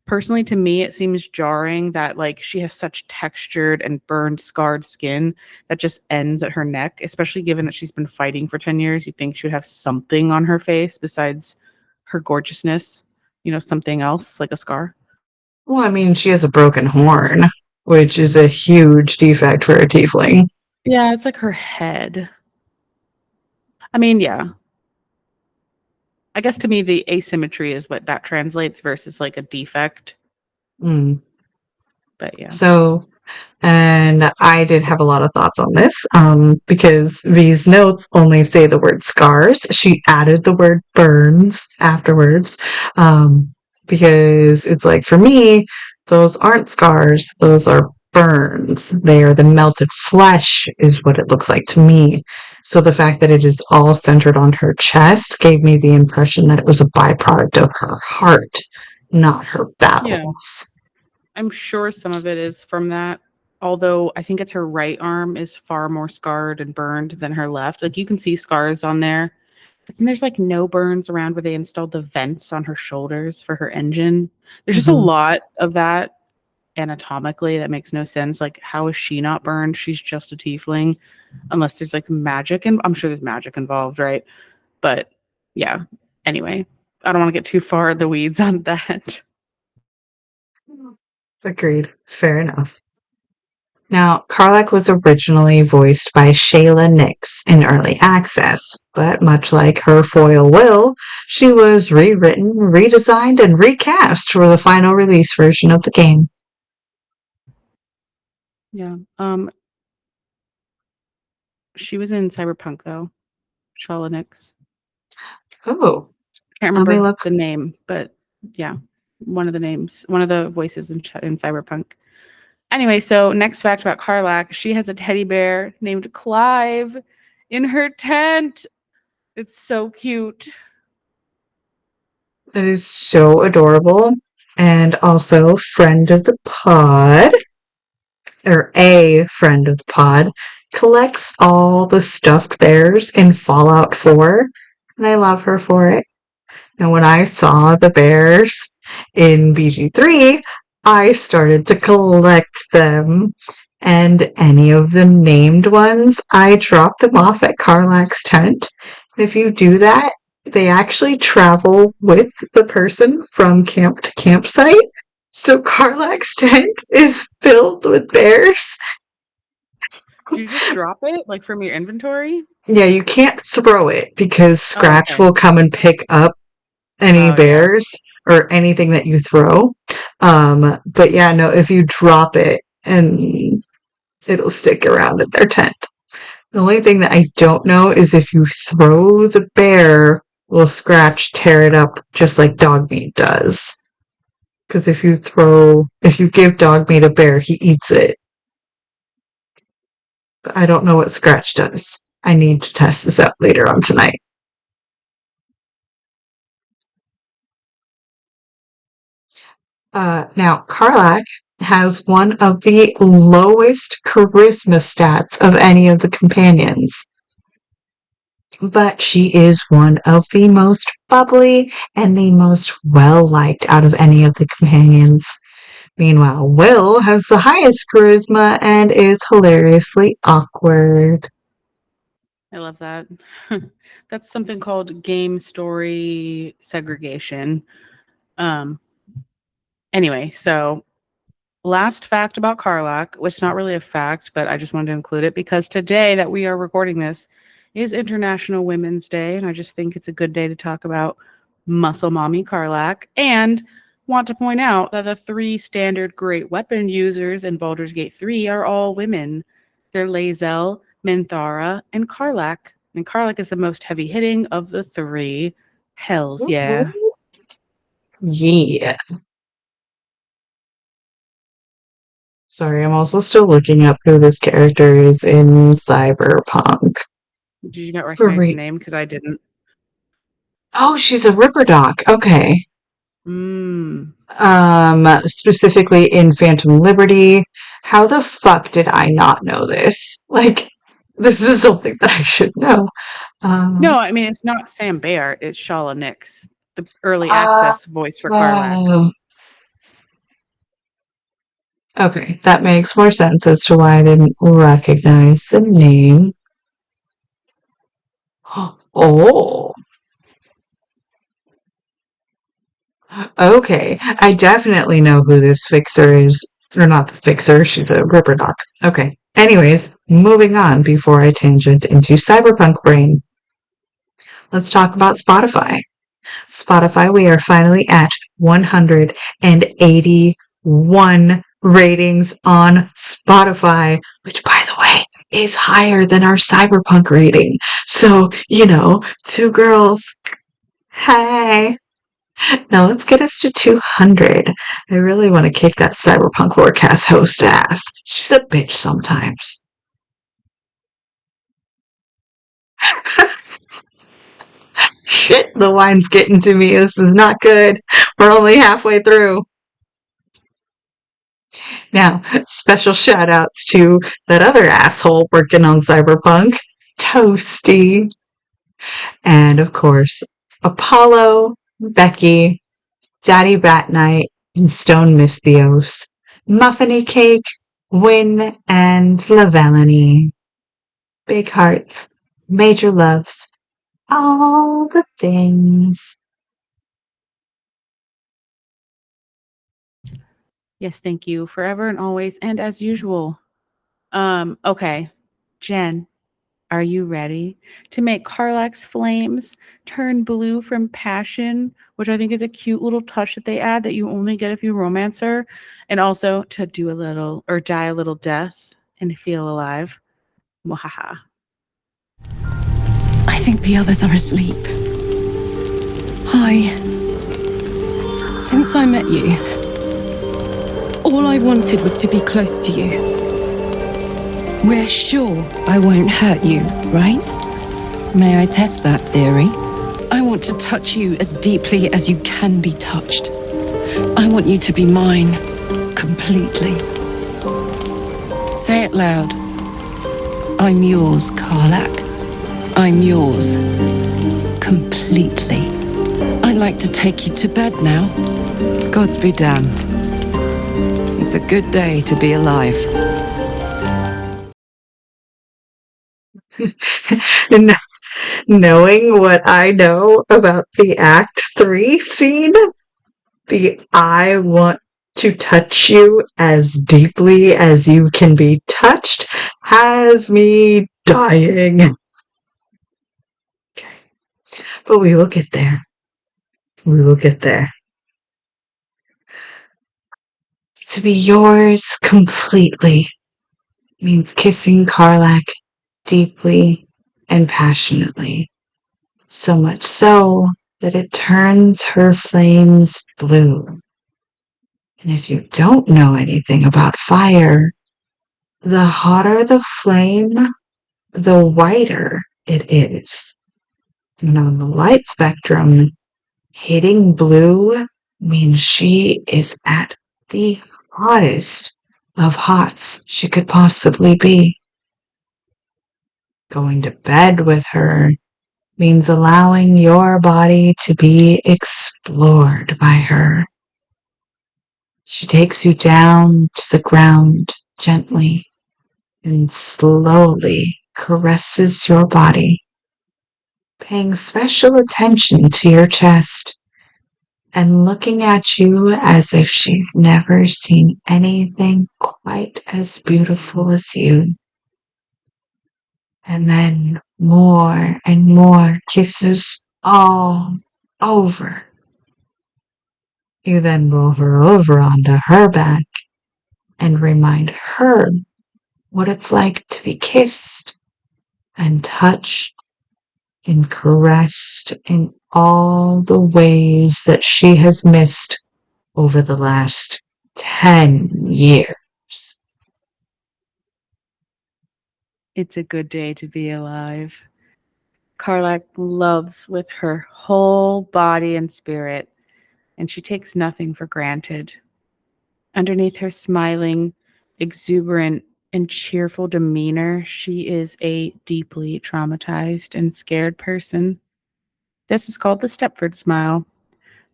Personally, to me, it seems jarring that like she has such textured and burned, scarred skin that just ends at her neck, especially given that she's been fighting for 10 years. You'd think she would have something on her face besides her gorgeousness, something else like a scar. Well, I mean, she has a broken horn, which is a huge defect for a tiefling. Yeah, it's like her head. I mean, yeah. I guess to me, the asymmetry is what that translates versus like a defect. Mm. But yeah. So, and I did have a lot of thoughts on this, because these notes only say the word scars. She added the word burns afterwards, because it's like, for me, those aren't scars, those are burns. They are the melted flesh, is what it looks like to me. So the fact that it is all centered on her chest gave me the impression that it was a byproduct of her heart, not her battles. I'm sure some of it is from that. Although I think it's her right arm is far more scarred and burned than her left. Like you can see scars on there. But then there's like no burns around where they installed the vents on her shoulders for her engine. There's just a lot of that anatomically that makes no sense. Like, how is she not burned? She's just a tiefling. Unless there's like magic, and I'm sure there's magic involved, right? But yeah. Anyway, I don't want to get too far in the weeds on that. Agreed. Fair enough. Now, Karlach was originally voiced by Shayla Nix in early access, but much like her foil Will, she was rewritten, redesigned, and recast for the final release version of the game. Yeah. She was in Cyberpunk though. Shalanix. Oh, Can't let me remember look. the name, but yeah, one of the names, one of the voices in Cyberpunk. Anyway, so next fact about Karlach, she has a teddy bear named Clive in her tent. It's so cute. It is so adorable. And also, friend of the pod, or a friend of the pod, collects all the stuffed bears in Fallout 4, and I love her for it. And when I saw the bears in BG3, I started to collect them. And any of the named ones, I dropped them off at Karlach's tent. If you do that, they actually travel with the person from camp to campsite. So Karlach's tent is filled with bears. Do you just drop it like from your inventory? Yeah, you can't throw it because Scratch okay. will come and pick up any Oh, bears or anything that you throw. But yeah, no, if you drop it, and it'll stick around in their tent. The only thing that I don't know is if you throw the bear, will Scratch tear it up just like dog meat does? Because if you give dog meat a bear, he eats it. But I don't know what Scratch does. I need to test this out later on tonight. Now, Karlach has one of the lowest charisma stats of any of the companions. But she is one of the most bubbly and the most well-liked out of any of the companions. Meanwhile, Will has the highest charisma and is hilariously awkward. I love that. That's something called game story segregation. Anyway, so last fact about Karlach, which is not really a fact, but I just wanted to include it because today that we are recording this is International Women's Day, and I just think it's a good day to talk about Muscle Mommy Karlach, and want to point out that the 3 standard great weapon users in Baldur's Gate 3 are all women. They're Lae'zel, Minthara, and Karlach. And Karlach is the most heavy-hitting of the 3. Hells yeah. Yeah. Sorry, I'm also still looking up who this character is in Cyberpunk. Did you not recognize the name? Because I didn't. Oh, she's a Ripperdoc. Okay. Specifically in Phantom Liberty. How the fuck did I not know this? Like, this is something that I should know. No, I mean, it's not Sam Bayard. It's Shala Nix, the early access voice for Karlach. Okay, that makes more sense as to why I didn't recognize the name. Oh. Okay, I definitely know who this fixer is. Or not the fixer, she's a Ripperdoc. Okay. Anyways, moving on before I tangent into Cyberpunk brain. Let's talk about Spotify. Spotify, we are finally at 181 ratings on Spotify, which, by the way, is higher than our cyberpunk rating. So, two girls. Hey. Now let's get us to 200. I really want to kick that cyberpunk lorecast host ass. She's a bitch sometimes. Shit, the wine's getting to me. This is not good. We're only halfway through. Now, special shout outs to that other asshole working on Cyberpunk, Toasty. And of course, Apollo, Becky, Daddy Bat Knight, and Stone Miss Theos, Muffiny Cake, Win, and Lavalini. Big hearts, major loves, all the things. Yes, thank you. Forever and always, and as usual. Okay. Jen, are you ready to make Karlach's flames turn blue from passion, which I think is a cute little touch that they add that you only get if you romance her, and also to do a little or die a little death and feel alive? Mwahaha. I think the others are asleep. Hi. Since I met you, all I wanted was to be close to you. We're sure I won't hurt you, right? May I test that theory? I want to touch you as deeply as you can be touched. I want you to be mine, completely. Say it loud. I'm yours, Karlach. I'm yours, completely. I'd like to take you to bed now. Gods be damned. It's a good day to be alive. Knowing what I know about the Act 3 scene, the I want to touch you as deeply as you can be touched has me dying. Okay. But we will get there. We will get there. To be yours completely means kissing Karlach deeply and passionately. So much so that it turns her flames blue. And if you don't know anything about fire, the hotter the flame, the whiter it is. And on the light spectrum, hitting blue means she is at the hottest of hots she could possibly be. Going to bed with her means allowing your body to be explored by her. She takes you down to the ground gently and slowly caresses your body, paying special attention to your chest and looking at you as if she's never seen anything quite as beautiful as you. And then more and more kisses all over. You then roll her over onto her back and remind her what it's like to be kissed and touched and caressed in all the ways that she has missed over the last 10 years. It's a good day to be alive. Karlach loves with her whole body and spirit, and she takes nothing for granted. Underneath her smiling, exuberant, and cheerful demeanor, she is a deeply traumatized and scared person. This is called the Stepford smile,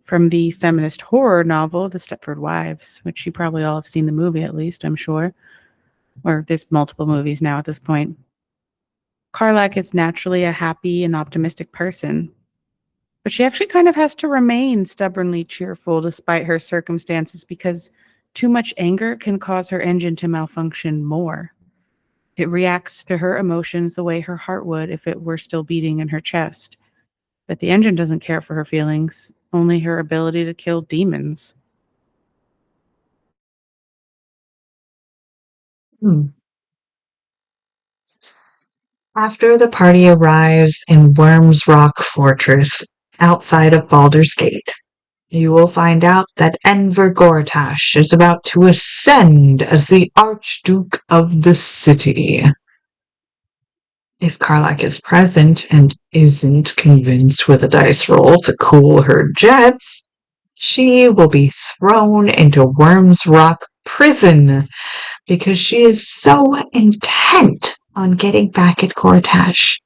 from the feminist horror novel The Stepford Wives, which you probably all have seen the movie at least, I'm sure. Or there's multiple movies now at this point. Karlach is naturally a happy and optimistic person, but she actually kind of has to remain stubbornly cheerful despite her circumstances because too much anger can cause her engine to malfunction more. It reacts to her emotions the way her heart would if it were still beating in her chest. But the engine doesn't care for her feelings, only her ability to kill demons. After the party arrives in Worm's Rock Fortress, outside of Baldur's Gate, you will find out that Enver Gortash is about to ascend as the Archduke of the city. If Karlach is present and isn't convinced with a dice roll to cool her jets, she will be thrown into Worm's Rock prison because she is so intent on getting back at Gortash.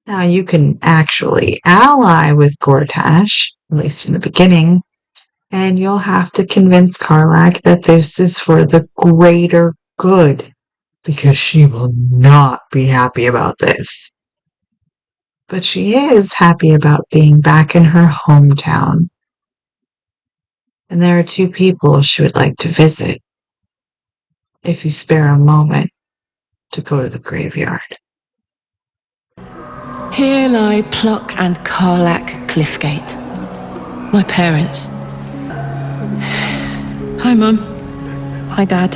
Now you can actually ally with Gortash, at least in the beginning, and you'll have to convince Karlach that this is for the greater good, because she will not be happy about this. But she is happy about being back in her hometown. And there are 2 people she would like to visit, if you spare a moment to go to the graveyard. Here lie Pluck and Karlach Cliffgate, my parents. Hi, Mum. Hi, Dad.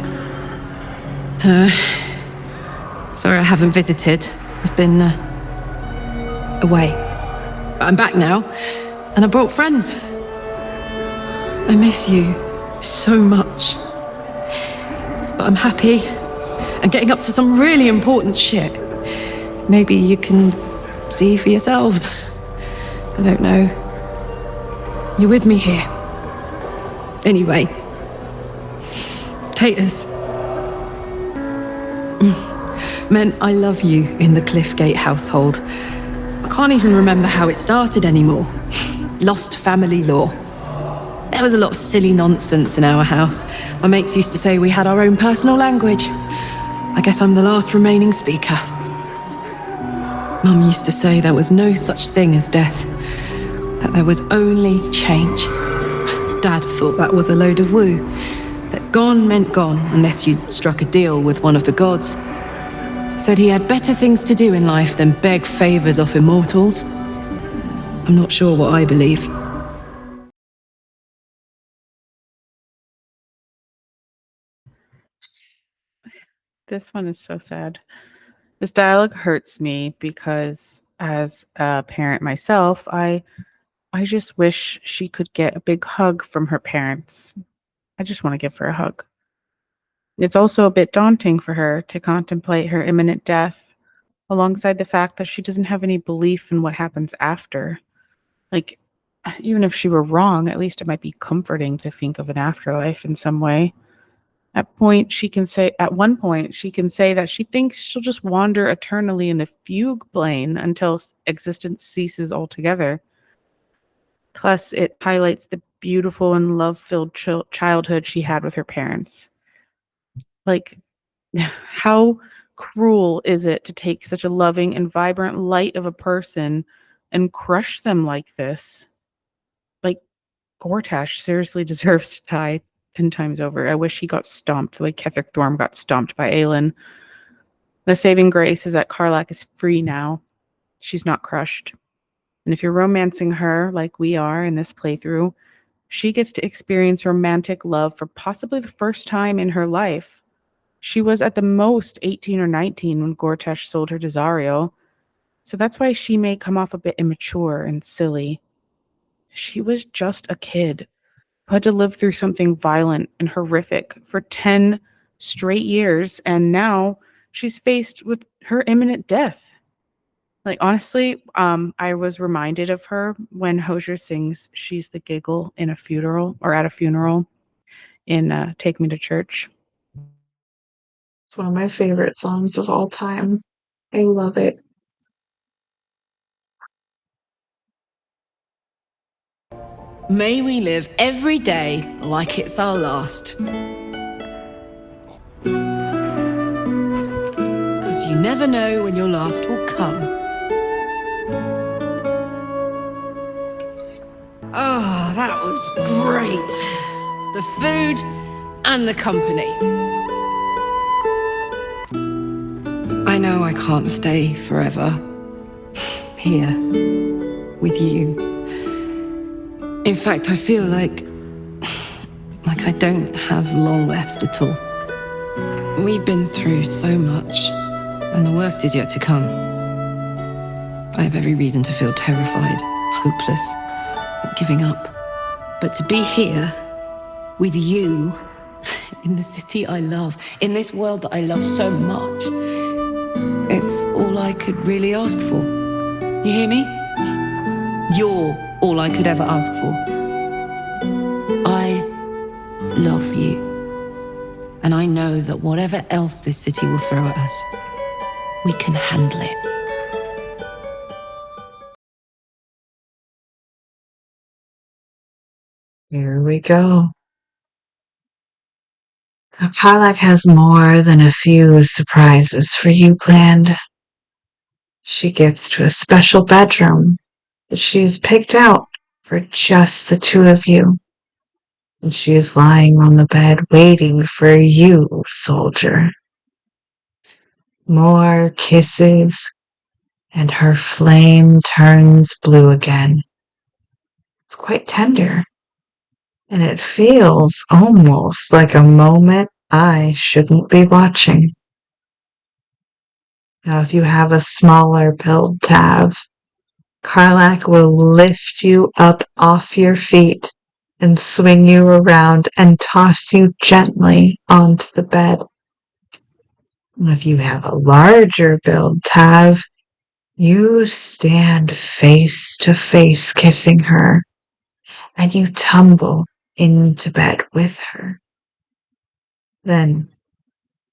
Sorry I haven't visited. I've been away. But I'm back now, and I brought friends. I miss you so much. But I'm happy and getting up to some really important shit. Maybe you can see for yourselves. I don't know. You're with me here. Anyway. Taters. Men, I love you in the Cliffgate household. I can't even remember how it started anymore. Lost family law. There was a lot of silly nonsense in our house. My mates used to say we had our own personal language. I guess I'm the last remaining speaker. Mum used to say there was no such thing as death, that there was only change. Dad thought that was a load of woo, that gone meant gone unless you'd struck a deal with one of the gods. Said he had better things to do in life than beg favours off immortals. I'm not sure what I believe. This one is so sad. This dialogue hurts me because as a parent myself, I just wish she could get a big hug from her parents. I just want to give her a hug. It's also a bit daunting for her to contemplate her imminent death alongside the fact that she doesn't have any belief in what happens after. Like, even if she were wrong, at least it might be comforting to think of an afterlife in some way. At one point, she can say that she thinks she'll just wander eternally in the fugue plane until existence ceases altogether. Plus, it highlights the beautiful and love-filled childhood she had with her parents. Like, how cruel is it to take such a loving and vibrant light of a person and crush them like this? Like, Gortash seriously deserves to die 10 times over. I wish he got stomped like Ketheric Thorm got stomped by Aelin. The saving grace is that Karlach is free now. She's not crushed. And if you're romancing her like we are in this playthrough, she gets to experience romantic love for possibly the first time in her life. She was at the most 18 or 19 when Gortash sold her to Zariel, so that's why she may come off a bit immature and silly. She was just a kid who had to live through something violent and horrific for 10 straight years, and now she's faced with her imminent death. Like, honestly, I was reminded of her when Hosier sings She's the Giggle in a funeral, or at a funeral in Take Me to Church. It's one of my favorite songs of all time. I love it. May we live every day like it's our last. Because you never know when your last will come. Oh, that was great. The food and the company. I know I can't stay forever here with you. In fact, I feel like I don't have long left at all. We've been through so much, and the worst is yet to come. I have every reason to feel terrified, hopeless, giving up. But to be here, with you, in the city I love, in this world that I love so much, it's all I could really ask for. You hear me? You're all I could ever ask for. I love you. And I know that whatever else this city will throw at us, we can handle it. Here we go. Karlach has more than a few surprises for you planned. She gets to a special bedroom that she's picked out for just the two of you. And she is lying on the bed waiting for you, soldier. More kisses, and her flame turns blue again. It's quite tender, and it feels almost like a moment I shouldn't be watching. Now, if you have a smaller build, Tav, Karlach will lift you up off your feet and swing you around and toss you gently onto the bed. If you have a larger build, Tav, you stand face to face kissing her, and you tumble into bed with her. Then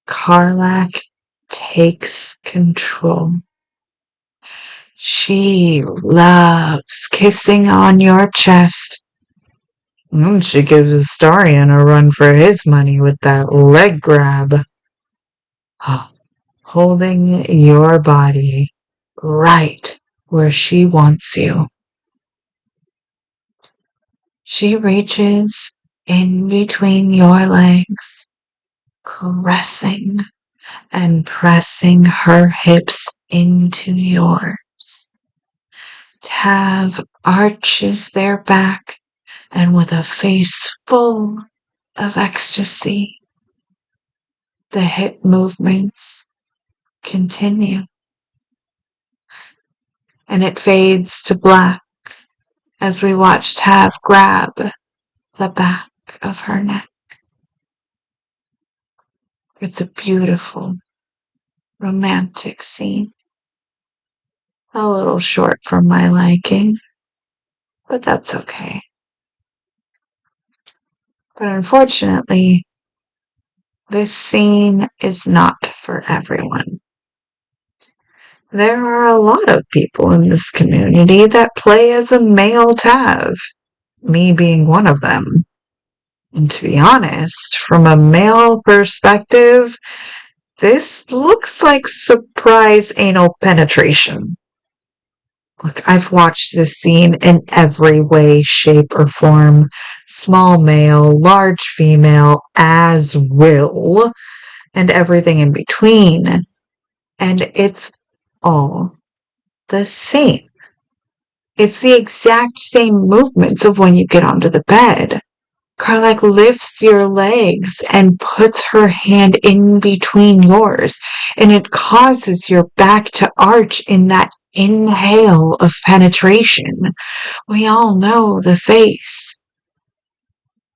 Karlach takes control. She loves kissing on your chest. And she gives Astarion a run for his money with that leg grab. Holding your body right where she wants you. She reaches in between your legs, caressing and pressing her hips into yours. Tav arches their back, and with a face full of ecstasy, the hip movements continue. And it fades to black as we watch Tav grab the back of her neck. It's a beautiful, romantic scene. A little short for my liking, but that's okay. But unfortunately, this scene is not for everyone. There are a lot of people in this community that play as a male Tav, me being one of them. And to be honest, from a male perspective, this looks like surprise anal penetration. Look, I've watched this scene in every way, shape, or form. Small male, large female, as will, and everything in between. And it's all the same. It's the exact same movements of when you get onto the bed. Karlach lifts your legs and puts her hand in between yours, and it causes your back to arch in that inhale of penetration. We all know the face.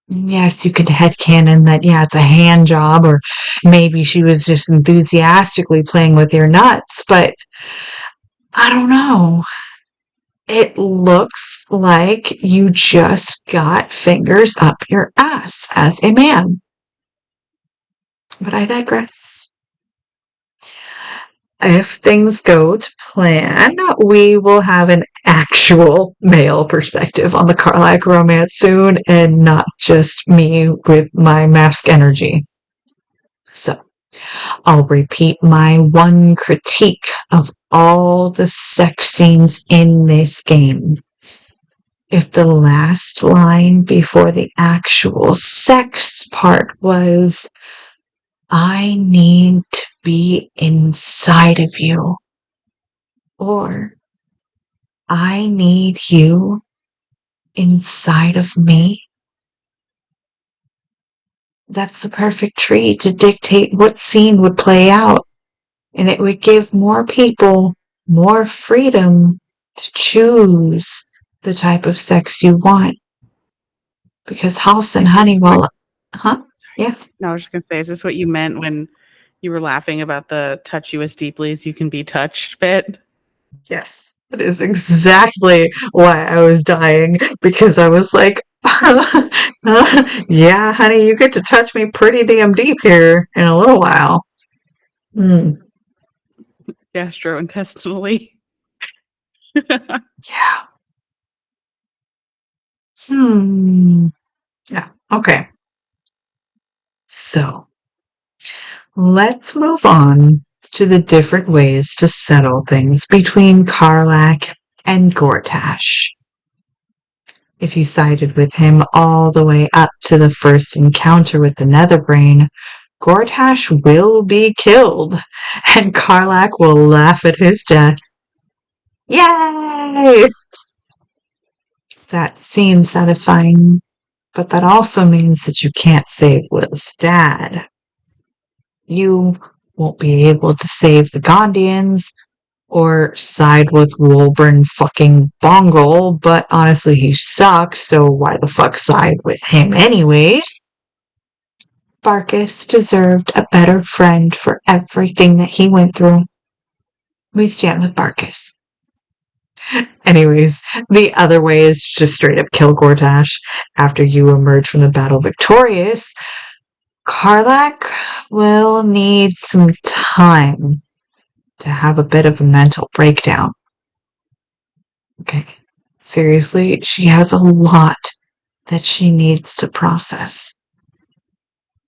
Yes, you could headcanon that, yeah, it's a hand job, or maybe she was just enthusiastically playing with your nuts, but I don't know. It looks like you just got fingers up your ass as a man. But I digress. If things go to plan, we will have an actual male perspective on the Karlach romance soon, and not just me with my mask energy. So, I'll repeat my one critique of all the sex scenes in this game. If the last line before the actual sex part was, I need to be inside of you, or I need you inside of me, that's the perfect tree to dictate what scene would play out. And it would give more people more freedom to choose the type of sex you want. Because Halson Honeywell, huh? Yeah. No, I was just gonna say, is this what you meant when you were laughing about the touch you as deeply as you can be touched bit? Yes. That is exactly why I was dying, because I was like, yeah, honey, you get to touch me pretty damn deep here in a little while. Gastrointestinally. Yeah. Yeah. Okay. So let's move on to the different ways to settle things between Karlach and Gortash. If you sided with him all the way up to the first encounter with the Netherbrain, Gortash will be killed, and Karlach will laugh at his death. Yay! That seems satisfying, but that also means that you can't save Will's dad. You won't be able to save the Gondians or side with Wolburn fucking Bongle, but honestly he sucks, so why the fuck side with him anyways? Barkis deserved a better friend for everything that he went through. We stand with Barkis. Anyways, the other way is to just straight up kill Gortash. After you emerge from the battle victorious, Karlach will need some time to have a bit of a mental breakdown. Okay, seriously, she has a lot that she needs to process.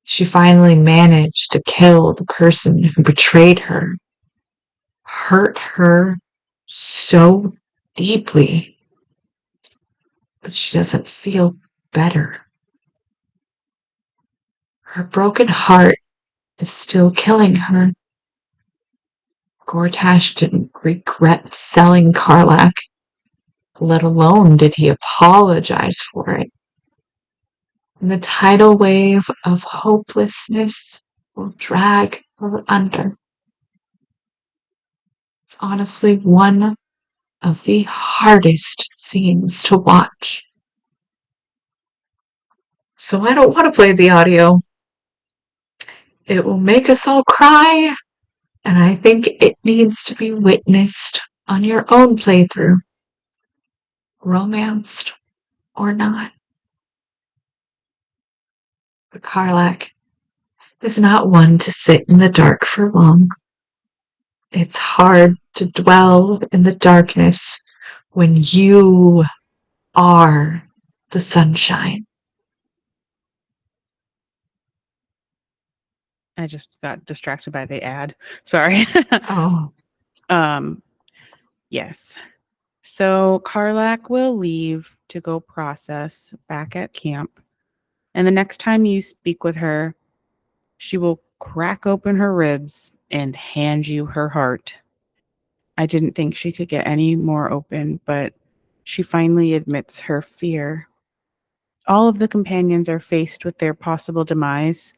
She finally managed to kill the person who betrayed her, hurt her so deeply, but she doesn't feel better. Her broken heart is still killing her. Gortash didn't regret selling Karlach, let alone did he apologize for it. And the tidal wave of hopelessness will drag her under. It's honestly one of the hardest scenes to watch. So I don't want to play the audio. It will make us all cry, and I think it needs to be witnessed on your own playthrough, romanced or not. But Karlach is not one to sit in the dark for long. It's hard to dwell in the darkness when you are the sunshine. I just got distracted by the ad. Sorry. Oh. Yes. So Karlach will leave to go process back at camp. And the next time you speak with her, she will crack open her ribs and hand you her heart. I didn't think she could get any more open, but she finally admits her fear. All of the companions are faced with their possible demise.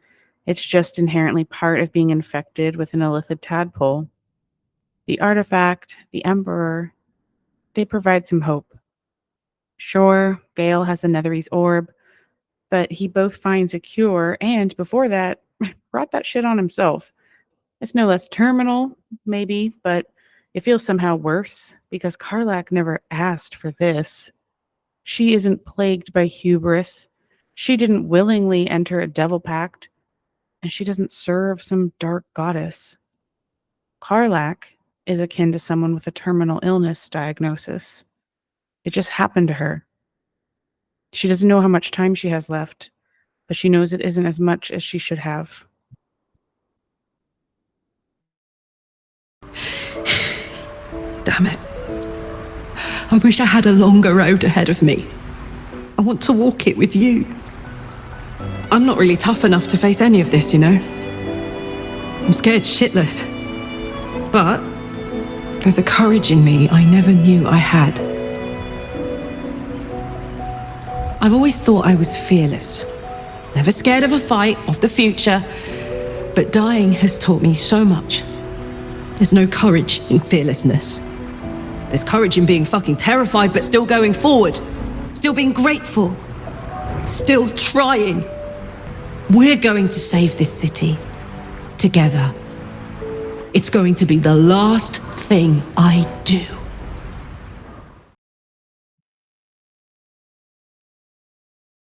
It's just inherently part of being infected with an illithid tadpole. The artifact, the Emperor, they provide some hope. Sure, Gale has the Netherese orb, but he both finds a cure and, before that, brought that shit on himself. It's no less terminal, maybe, but it feels somehow worse because Karlach never asked for this. She isn't plagued by hubris. She didn't willingly enter a devil pact, and she doesn't serve some dark goddess. Karlach is akin to someone with a terminal illness diagnosis. It just happened to her. She doesn't know how much time she has left, but she knows it isn't as much as she should have. Damn it. I wish I had a longer road ahead of me. I want to walk it with you. I'm not really tough enough to face any of this, you know. I'm scared shitless. But there's a courage in me I never knew I had. I've always thought I was fearless. never scared of a fight, of the future. But dying has taught me so much. There's no courage in fearlessness. There's courage in being fucking terrified, but still going forward. Still being grateful. Still trying. We're going to save this city. Together. It's going to be the last thing I do.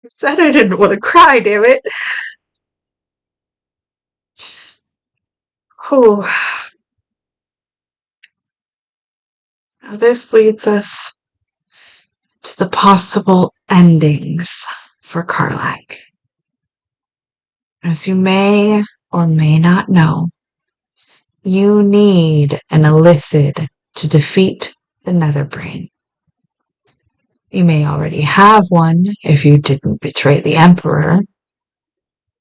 I said I didn't want to cry, damn it. Whew. Now this leads us to the possible endings for Karlach. As you may or may not know, you need an illithid to defeat the Netherbrain. You may already have one if you didn't betray the Emperor,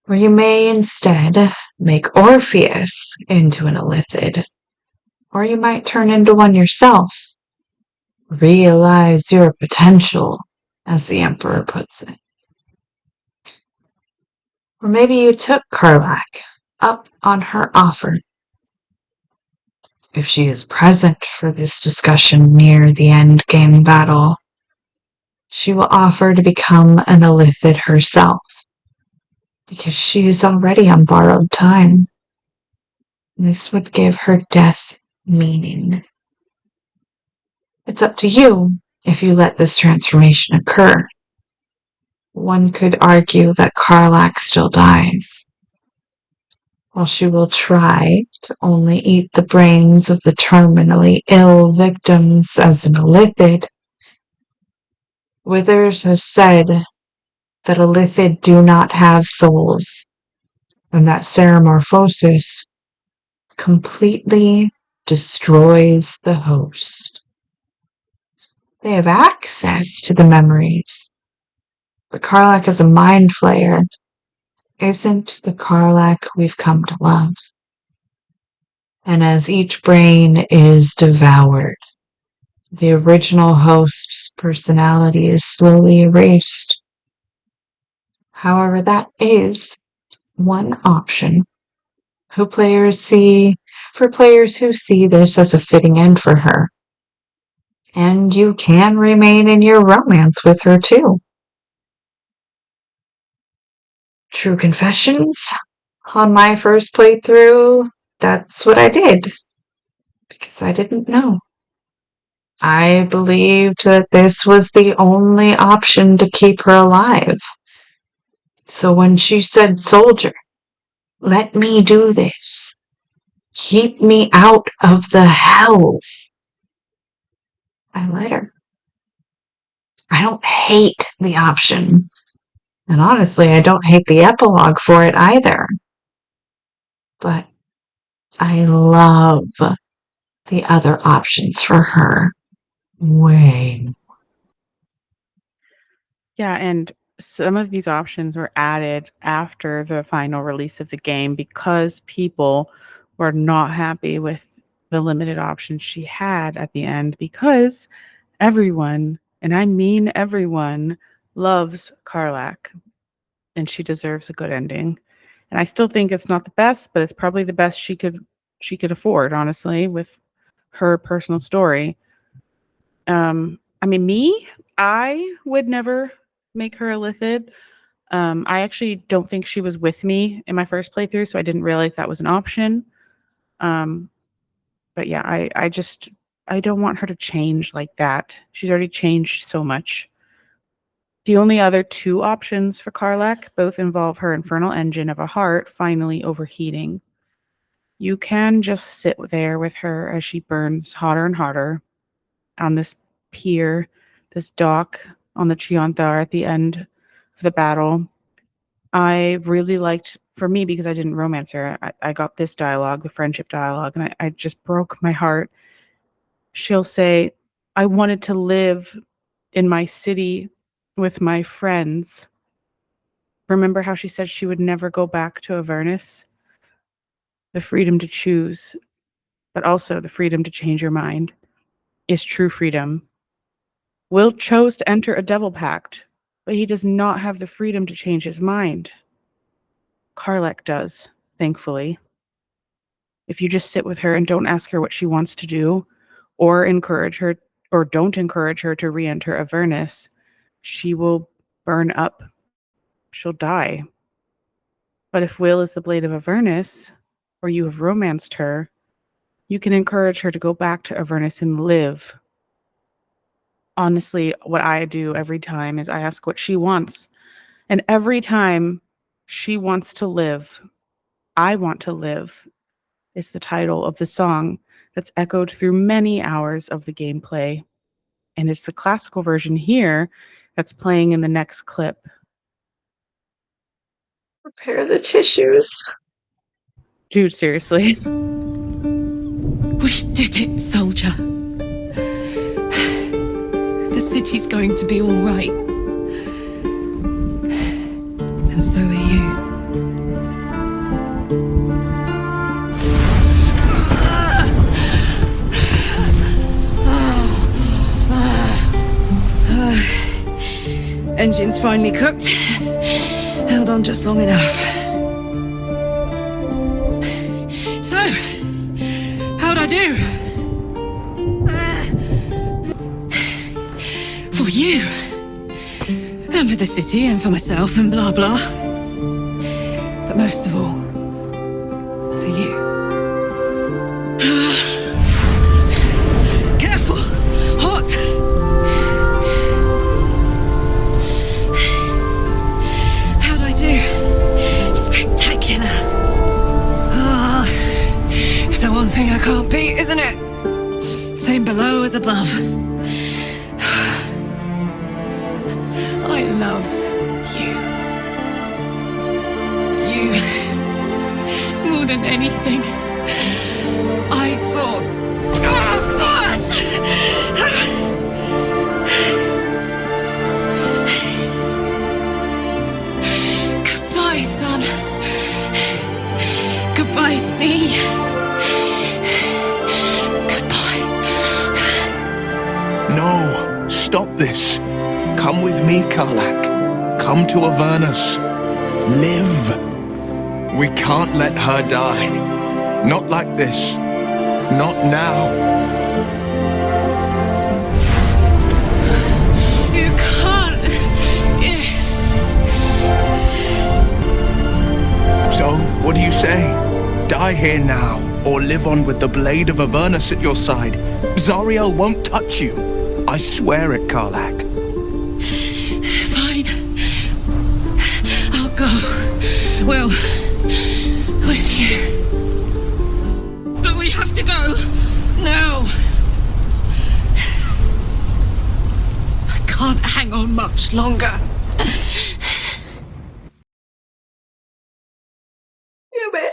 or you may instead make Orpheus into an illithid, or you might turn into one yourself. Realize your potential, as the Emperor puts it. Or maybe you took Karlach up on her offer. If she is present for this discussion near the endgame battle, she will offer to become an illithid herself, because she is already on borrowed time. This would give her death meaning. It's up to you if you let this transformation occur. One could argue that Karlach still dies, while she will try to only eat the brains of the terminally ill victims as an illithid. Withers has said that illithid do not have souls, and that ceramorphosis completely destroys the host. They have access to the memories, but Karlach as a mind flayer isn't the Karlach we've come to love. And as each brain is devoured, the original host's personality is slowly erased. However, that is one option for players who see this as a fitting end for her. And you can remain in your romance with her too. True confessions, on my first playthrough, that's what I did. Because I didn't know. I believed that this was the only option to keep her alive. So when she said, "Soldier, let me do this. Keep me out of the hells," I let her. I don't hate the option. And honestly, I don't hate the epilogue for it either. But I love the other options for her way. Yeah, and some of these options were added after the final release of the game because people were not happy with the limited options she had at the end, because everyone, and I mean everyone, loves Karlach, and she deserves a good ending. And I still think it's not the best, but it's probably the best she could afford, honestly, with her personal story. I mean, I would never make her a Lithid. I actually don't think she was with me in my first playthrough, so I didn't realize that was an option. But yeah, I don't want her to change like that. She's already changed so much. The only other two options for Karlach both involve her infernal engine of a heart finally overheating. You can just sit there with her as she burns hotter and hotter on this pier, this dock on the Chianthar at the end of the battle. I really liked, for me, because I didn't romance her, I got this dialogue, the friendship dialogue, and I just broke my heart. She'll say, "I wanted to live in my city with my friends." Remember how she said she would never go back to Avernus? The freedom to choose, but also the freedom to change your mind, is true freedom. Will chose to enter a devil pact, but he does not have the freedom to change his mind. Karlach does, thankfully. If you just sit with her and don't ask her what she wants to do, or encourage her, or don't encourage her to re-enter Avernus, she will burn up. She'll die. But if Will is the Blade of Avernus, or you have romanced her, you can encourage her to go back to Avernus and live. Honestly, what I do every time is I ask what she wants. And every time she wants to live, I want to live is the title of the song that's echoed through many hours of the gameplay. And it's the classical version here that's playing in the next clip. Prepare the tissues. Dude, seriously. We did it, soldier. The city's going to be all right. And so are you. Engine's finally cooked. Held on just long enough. So, how'd I do? For you. And for the city and for myself and blah blah. But most of all, for you. Careful! Hot! How'd I do? Spectacular! It's the one thing I can't beat, isn't it? Same below as above. I love you. You. More than anything. I saw. Oh, God! Goodbye, son. Goodbye, sea. Goodbye. No, stop this. Come with me, Karlach. Come to Avernus. Live. We can't let her die. Not like this. Not now. You can't. So, what do you say? Die here now, or live on with the Blade of Avernus at your side. Zariel won't touch you. I swear it, Karlach. Fine. I'll go. Well, with you. But we have to go. Now. I can't hang on much longer. Damn it.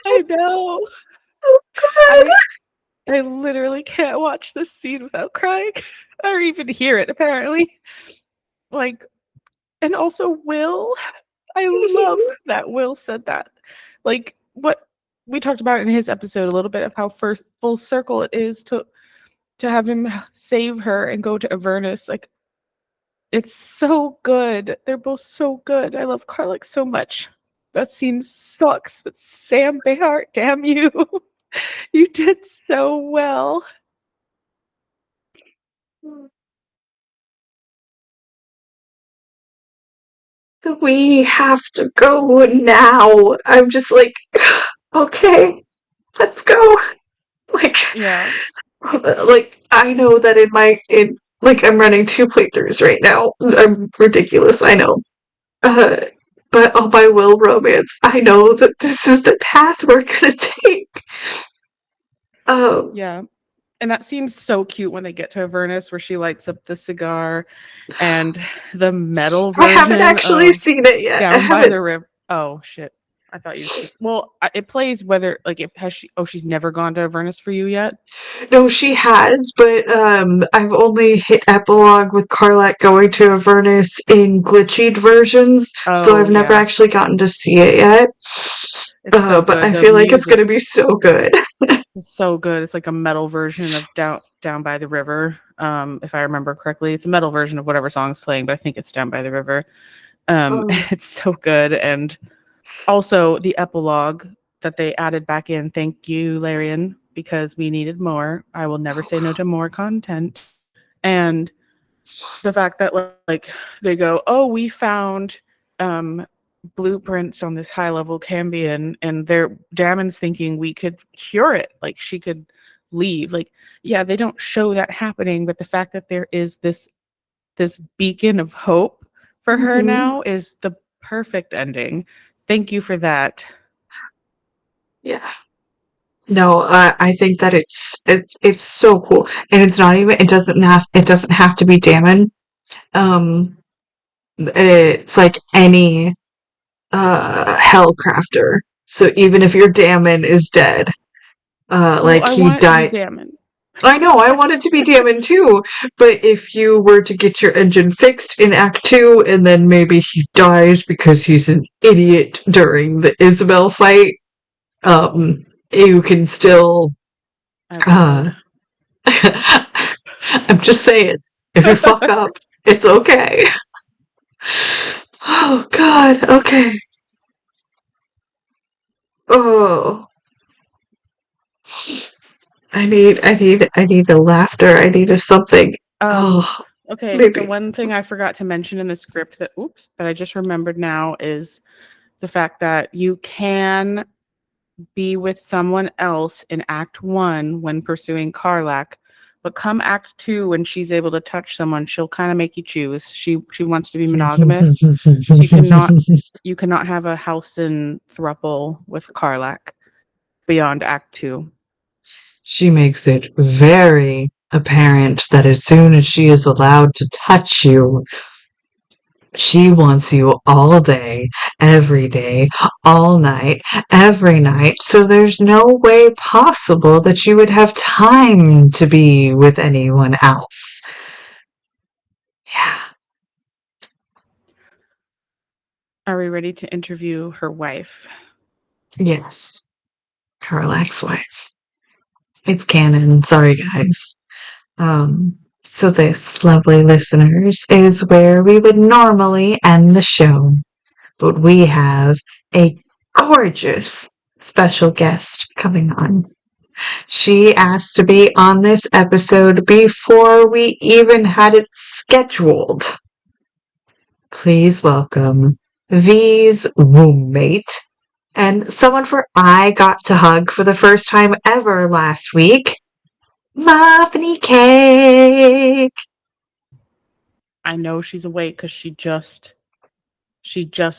I know. So good. I literally can't watch this scene without crying or even hear it, apparently. Like, and also Will. I love that Will said that. Like, what we talked about in his episode a little bit of how first full circle it is to have him save her and go to Avernus. Like, it's so good. They're both so good. I love Karlach so much. That scene sucks, but Sam Behart, damn you. You did so well. We have to go now. I'm just like, okay, let's go. Like, Yeah. like I know that like I'm running 2 playthroughs right now. I'm ridiculous, I know. But on my Will romance, I know that this is the path we're gonna take. Yeah. And that scene's so cute when they get to Avernus where she lights up the cigar and the metal I version. haven't actually seen it yet. I Down by haven't. the river. Oh shit! I thought you. Well, it plays whether like if has she. Oh, she's never gone to Avernus for you yet. No, she has, but I've only hit epilogue with Karlach going to Avernus in glitchied versions, so I've never actually gotten to see it yet. So but good. I The feel like it's music gonna be so good. is so good. It's like a metal version of Down by the River. If I remember correctly, it's a metal version of whatever song's playing, but I think it's Down by the River. Oh. It's so good. And also the epilogue that they added back in. Thank you, Larian, because we needed more. I will never say no to more content. And the fact that like they go, oh, we found blueprints on this high level Cambion, and Damon's thinking we could cure it, like she could leave. Like, yeah, they don't show that happening, but the fact that there is this beacon of hope for her Mhm. now is the perfect ending. Thank you for that. Yeah. No, I think that it's so cool, and it's not even. It doesn't have to be Damon. It's like any Hellcrafter. So even if your Damon is dead, like I he want it to be died. Damon. I know, I want it to be Damon too, but if you were to get your engine fixed in Act 2 and then maybe he dies because he's an idiot during the Isabel fight, you can still I'm just saying, if you fuck up, it's okay. Oh god, okay. Oh. I need a laughter. I need a something. Oh, Okay, maybe. the one thing I forgot to mention in the script that I just remembered now is the fact that you can be with someone else in Act 1 when pursuing Karlach, but come Act 2 when she's able to touch someone, she'll kind of make you choose. She wants to be monogamous, so you cannot have a Halcyon throuple with Karlach beyond Act 2. She makes it very apparent that as soon as she is allowed to touch you, she wants you all day, every day, all night, every night, so there's no way possible that you would have time to be with anyone else. Yeah. Are we ready to interview her wife? Yes. Karlach's wife. It's canon. Sorry, guys. So this, lovely listeners, is where we would normally end the show. But we have a gorgeous special guest coming on. She asked to be on this episode before we even had it scheduled. Please welcome V's roommate and someone I got to hug for the first time ever last week, Muffiny Cake. I know she's awake because she just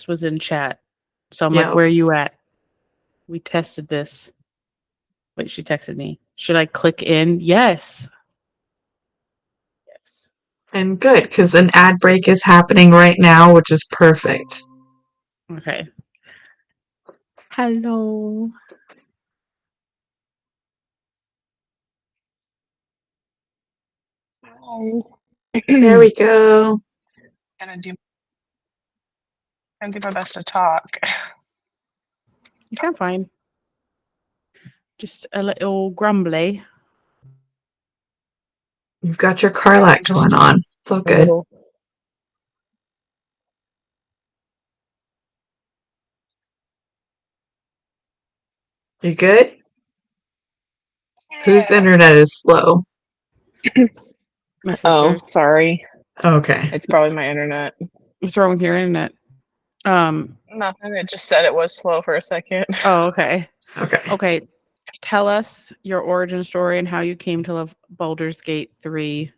was in chat. So I'm Yep. like, where are you at? We tested this. Wait, she texted me. Should I click in? Yes. Yes. And good, because an ad break is happening right now, which is perfect. Okay. Hello. Hi. There we go. Gonna do my best to talk. You sound fine. Just a little grumbly. You've got your Karlach going on. It's all good. You good? Whose internet is slow? My Oh, sister's. sorry. Okay. It's probably my internet. What's wrong with your internet? Nothing. It just said it was slow for a second. Oh, okay. Okay. Okay. Tell us your origin story and how you came to love Baldur's Gate 3.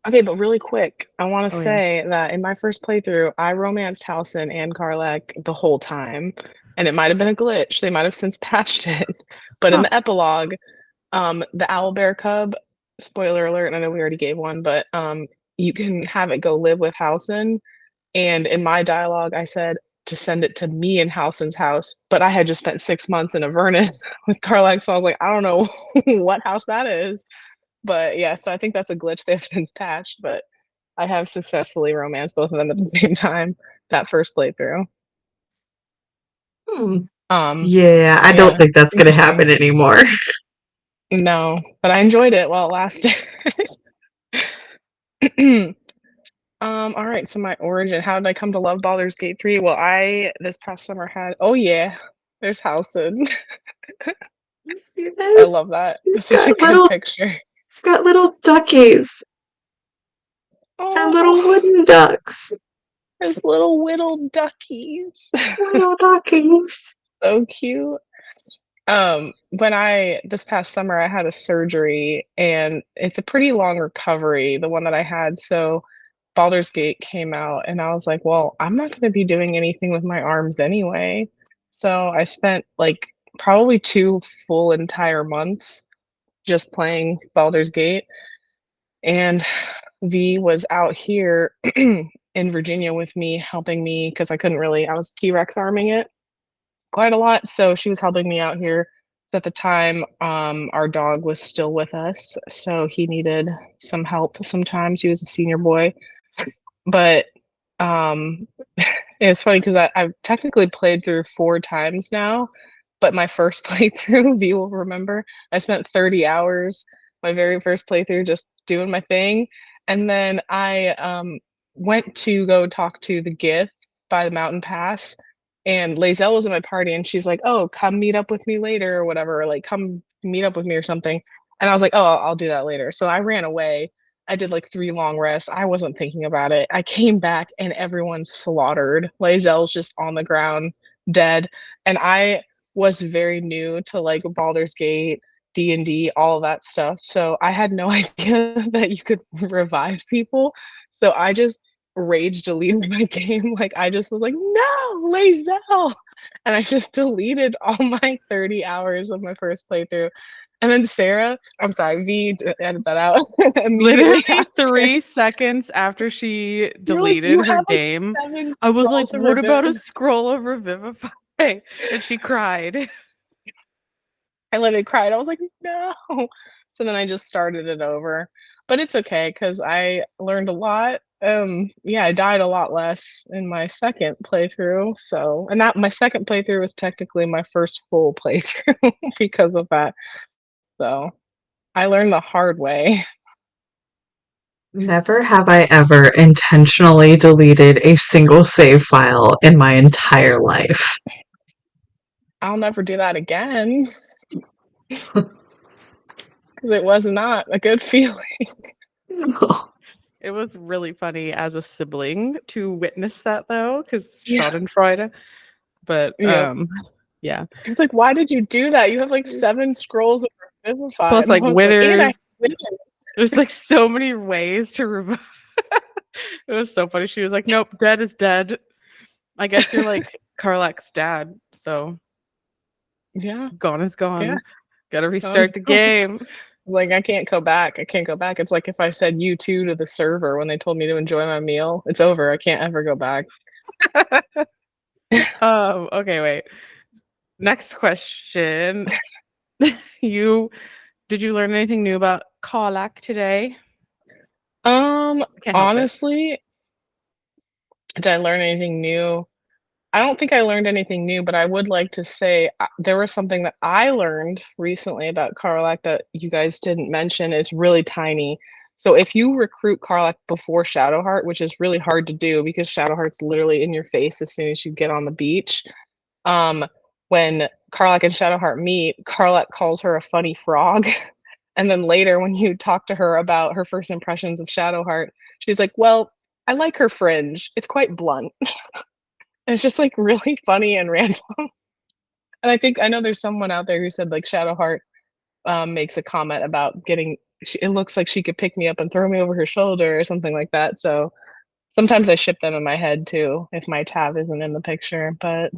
Okay, but really quick, I want to Oh, yeah. say that in my first playthrough, I romanced Halcyon and Karlach the whole time, and it might have been a glitch. They might have since patched it, but in the epilogue, the owlbear cub. Spoiler alert! I know we already gave one, but you can have it go live with Halcyon. And in my dialogue, I said to send it to me in Halcyon's house, but I had just spent 6 months in Avernus with Karlach, so I was like, I don't know what house that is. But yeah, so I think that's a glitch they've since patched, but I have successfully romanced both of them at the same time that first playthrough. Yeah, I don't think that's going to happen anymore. No, but I enjoyed it while it lasted. All right, so my origin. How did I come to love Baldur's Gate 3? Well, I this past summer had there's Halcyon. You see I this? love that. He's It's such a got good little, picture. he's got little duckies. They're little Oh, wooden ducks. there's little whittled duckies. Little duckies. So cute. When I this past summer I had a surgery and it's a pretty long recovery, the one that I had. So Baldur's Gate came out and I was like, well, I'm not going to be doing anything with my arms anyway. So I spent like probably 2 full entire months just playing Baldur's Gate. And V was out here in Virginia with me, helping me because I was T-Rex arming it quite a lot. So she was helping me out here. So at the time, our dog was still with us. So he needed some help sometimes. He was a senior boy. But um, it's funny because I've technically played through 4 times now. But my first playthrough, V will remember, I spent 30 hours, my very first playthrough, just doing my thing. And then I went to go talk to the Gith by the mountain pass. And Lazelle was in my party and she's like, oh, come meet up with me later or whatever, or like come meet up with me or something. And I was like, oh, I'll do that later. So I ran away. I did like 3 long rests. I wasn't thinking about it. I came back and everyone's slaughtered. Lazelle's just on the ground, dead. And I was very new to like Baldur's Gate, D&D, all of that stuff. So I had no idea that you could revive people. So I just rage deleted my game. Like I just was like, no, Lazelle. And I just deleted all my 30 hours of my first playthrough. And then Sarah, I'm sorry, V, edit that out. Literally Immediately after, 3 seconds after she you're like, deleted you her have like game, 7 I was like, scrolls of what about a revenge. scroll of Revivify? And she cried. I literally cried. I was like, no. So then I just started it over. But it's okay because I learned a lot. Yeah, I died a lot less in my second playthrough. So, and that my second playthrough was technically my first full playthrough because of that. So I learned the hard way. Never have I ever intentionally deleted a single save file in my entire life. I'll never do that again. Because it was not a good feeling. It was really funny as a sibling to witness that though, because Yeah. Schadenfreude. But Yep. yeah. It's like, why did you do that? You have like 7 scrolls of Revivify. Plus And I like was like, and I withers. There's like so many ways to revive. It was so funny. She was like, nope, dead is dead. I guess you're like Karlach's dad, so yeah. gone is gone. Yeah. Gotta restart the game. Like I can't go back. I can't go back. It's like if I said you two to the server when they told me to enjoy my meal, it's over. I can't ever go back. Okay, wait. Next question. Did you learn anything new about Karlach today? Can't help it. Honestly, did I learn anything new? I don't think I learned anything new, but I would like to say there was something that I learned recently about Karlach that you guys didn't mention. It's really tiny. So if you recruit Karlach before Shadowheart, which is really hard to do because Shadowheart's literally in your face as soon as you get on the beach, when Karlach and Shadowheart meet, Karlach calls her a funny frog. And then later when you talk to her about her first impressions of Shadowheart, she's like, well, I like her fringe. It's quite blunt. And it's just like really funny and random. And I know there's someone out there who said like Shadowheart makes a comment about it looks like she could pick me up and throw me over her shoulder or something like that. So sometimes I ship them in my head too if my Tav isn't in the picture. But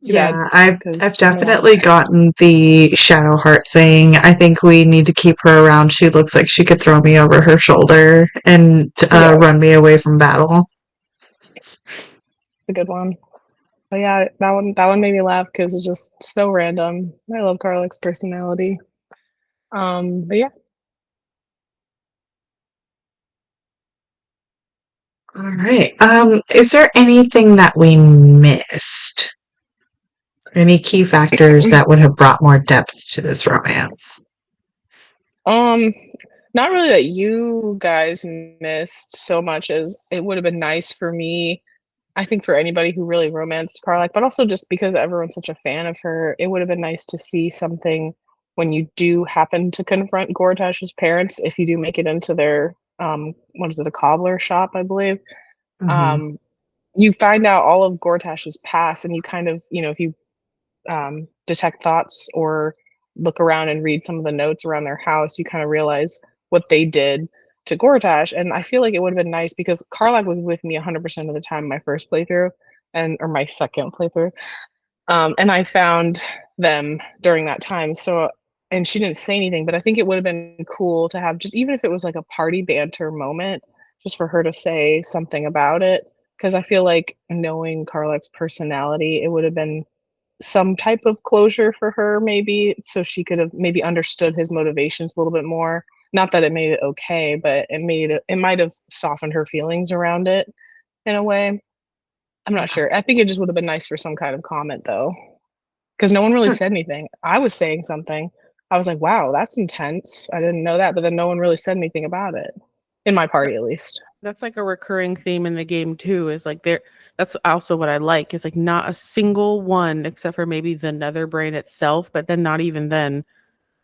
Yeah, I've I've definitely gotten the Shadowheart saying, I think we need to keep her around. She looks like she could throw me over her shoulder and run me away from battle. a good one. But yeah, that one made me laugh because it's just so random. I love Karlach's personality. But yeah. All right. Is there anything that we missed? Any key factors that would have brought more depth to this romance? Not really that you guys missed so much as it would have been nice for me. I think for anybody who really romanced Karlach, but also just because everyone's such a fan of her, it would have been nice to see something when you do happen to confront Gortash's parents, if you do make it into their what is it, a cobbler shop, I believe. Mhm. Um, you find out all of Gortash's past, and you kind of, if you detect thoughts or look around and read some of the notes around their house, you kind of realize what they did to Gortash. And I feel like it would have been nice because Karlach was with me 100% of the time my first playthrough and or my second playthrough. And I found them during that time. So and she didn't say anything, but I think it would have been cool to have just even if it was like a party banter moment, just for her to say something about it. Because I feel like knowing Karlach's personality, it would have been some type of closure for her maybe so she could have maybe understood his motivations a little bit more. Not that it made it okay, but it might have softened her feelings around it in a way. I'm not sure. I think it just would have been nice for some kind of comment though, because no one really said anything. I was saying something. I was like, "Wow, that's intense. I didn't know that," but then no one really said anything about it, in my party at least. That's like a recurring theme in the game too, is like that's also what I like, is like not a single one except for maybe the nether brain itself, but then not even then,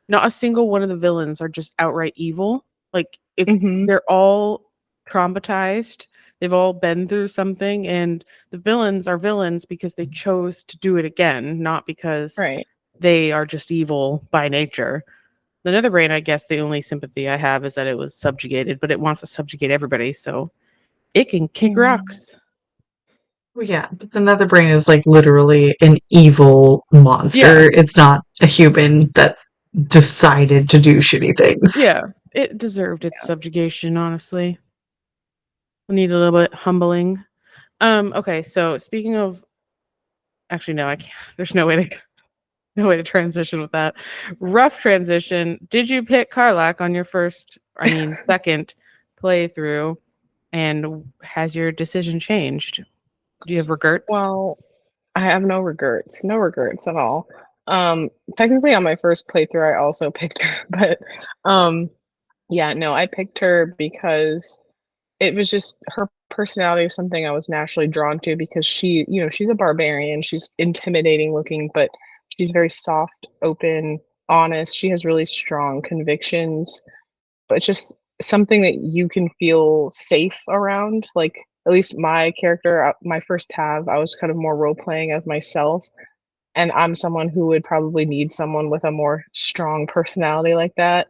not a single one of the villains are just outright evil. Like if Mhm. they're all traumatized, they've all been through something, and the villains are villains because they chose to do it again, not because Right. they are just evil by nature. The nether brain, I guess the only sympathy I have is that it was subjugated, but it wants to subjugate everybody, so it can kick Mhm. rocks. Well, yeah, but the Nether Brain is like literally an evil Yeah. monster. It's not a human that decided to do shitty things. Yeah, it deserved its subjugation, honestly. I need a little bit humbling. Okay, so speaking of, actually no, I can't. There's no way to transition with that. Rough transition. Did you pick Karlach on your second playthrough, and has your decision changed? Do you have regrets? Well, I have no regrets. No regrets at all. Technically on my first playthrough I also picked her, but um yeah, no, I picked her because it was just her personality was something I was naturally drawn to because she's a barbarian. She's intimidating looking, but she's very soft, open, honest. She has really strong convictions, but it's just something that you can feel safe around. Like at least my character, my first tab, I was kind of more role playing as myself, and I'm someone who would probably need someone with a more strong personality like that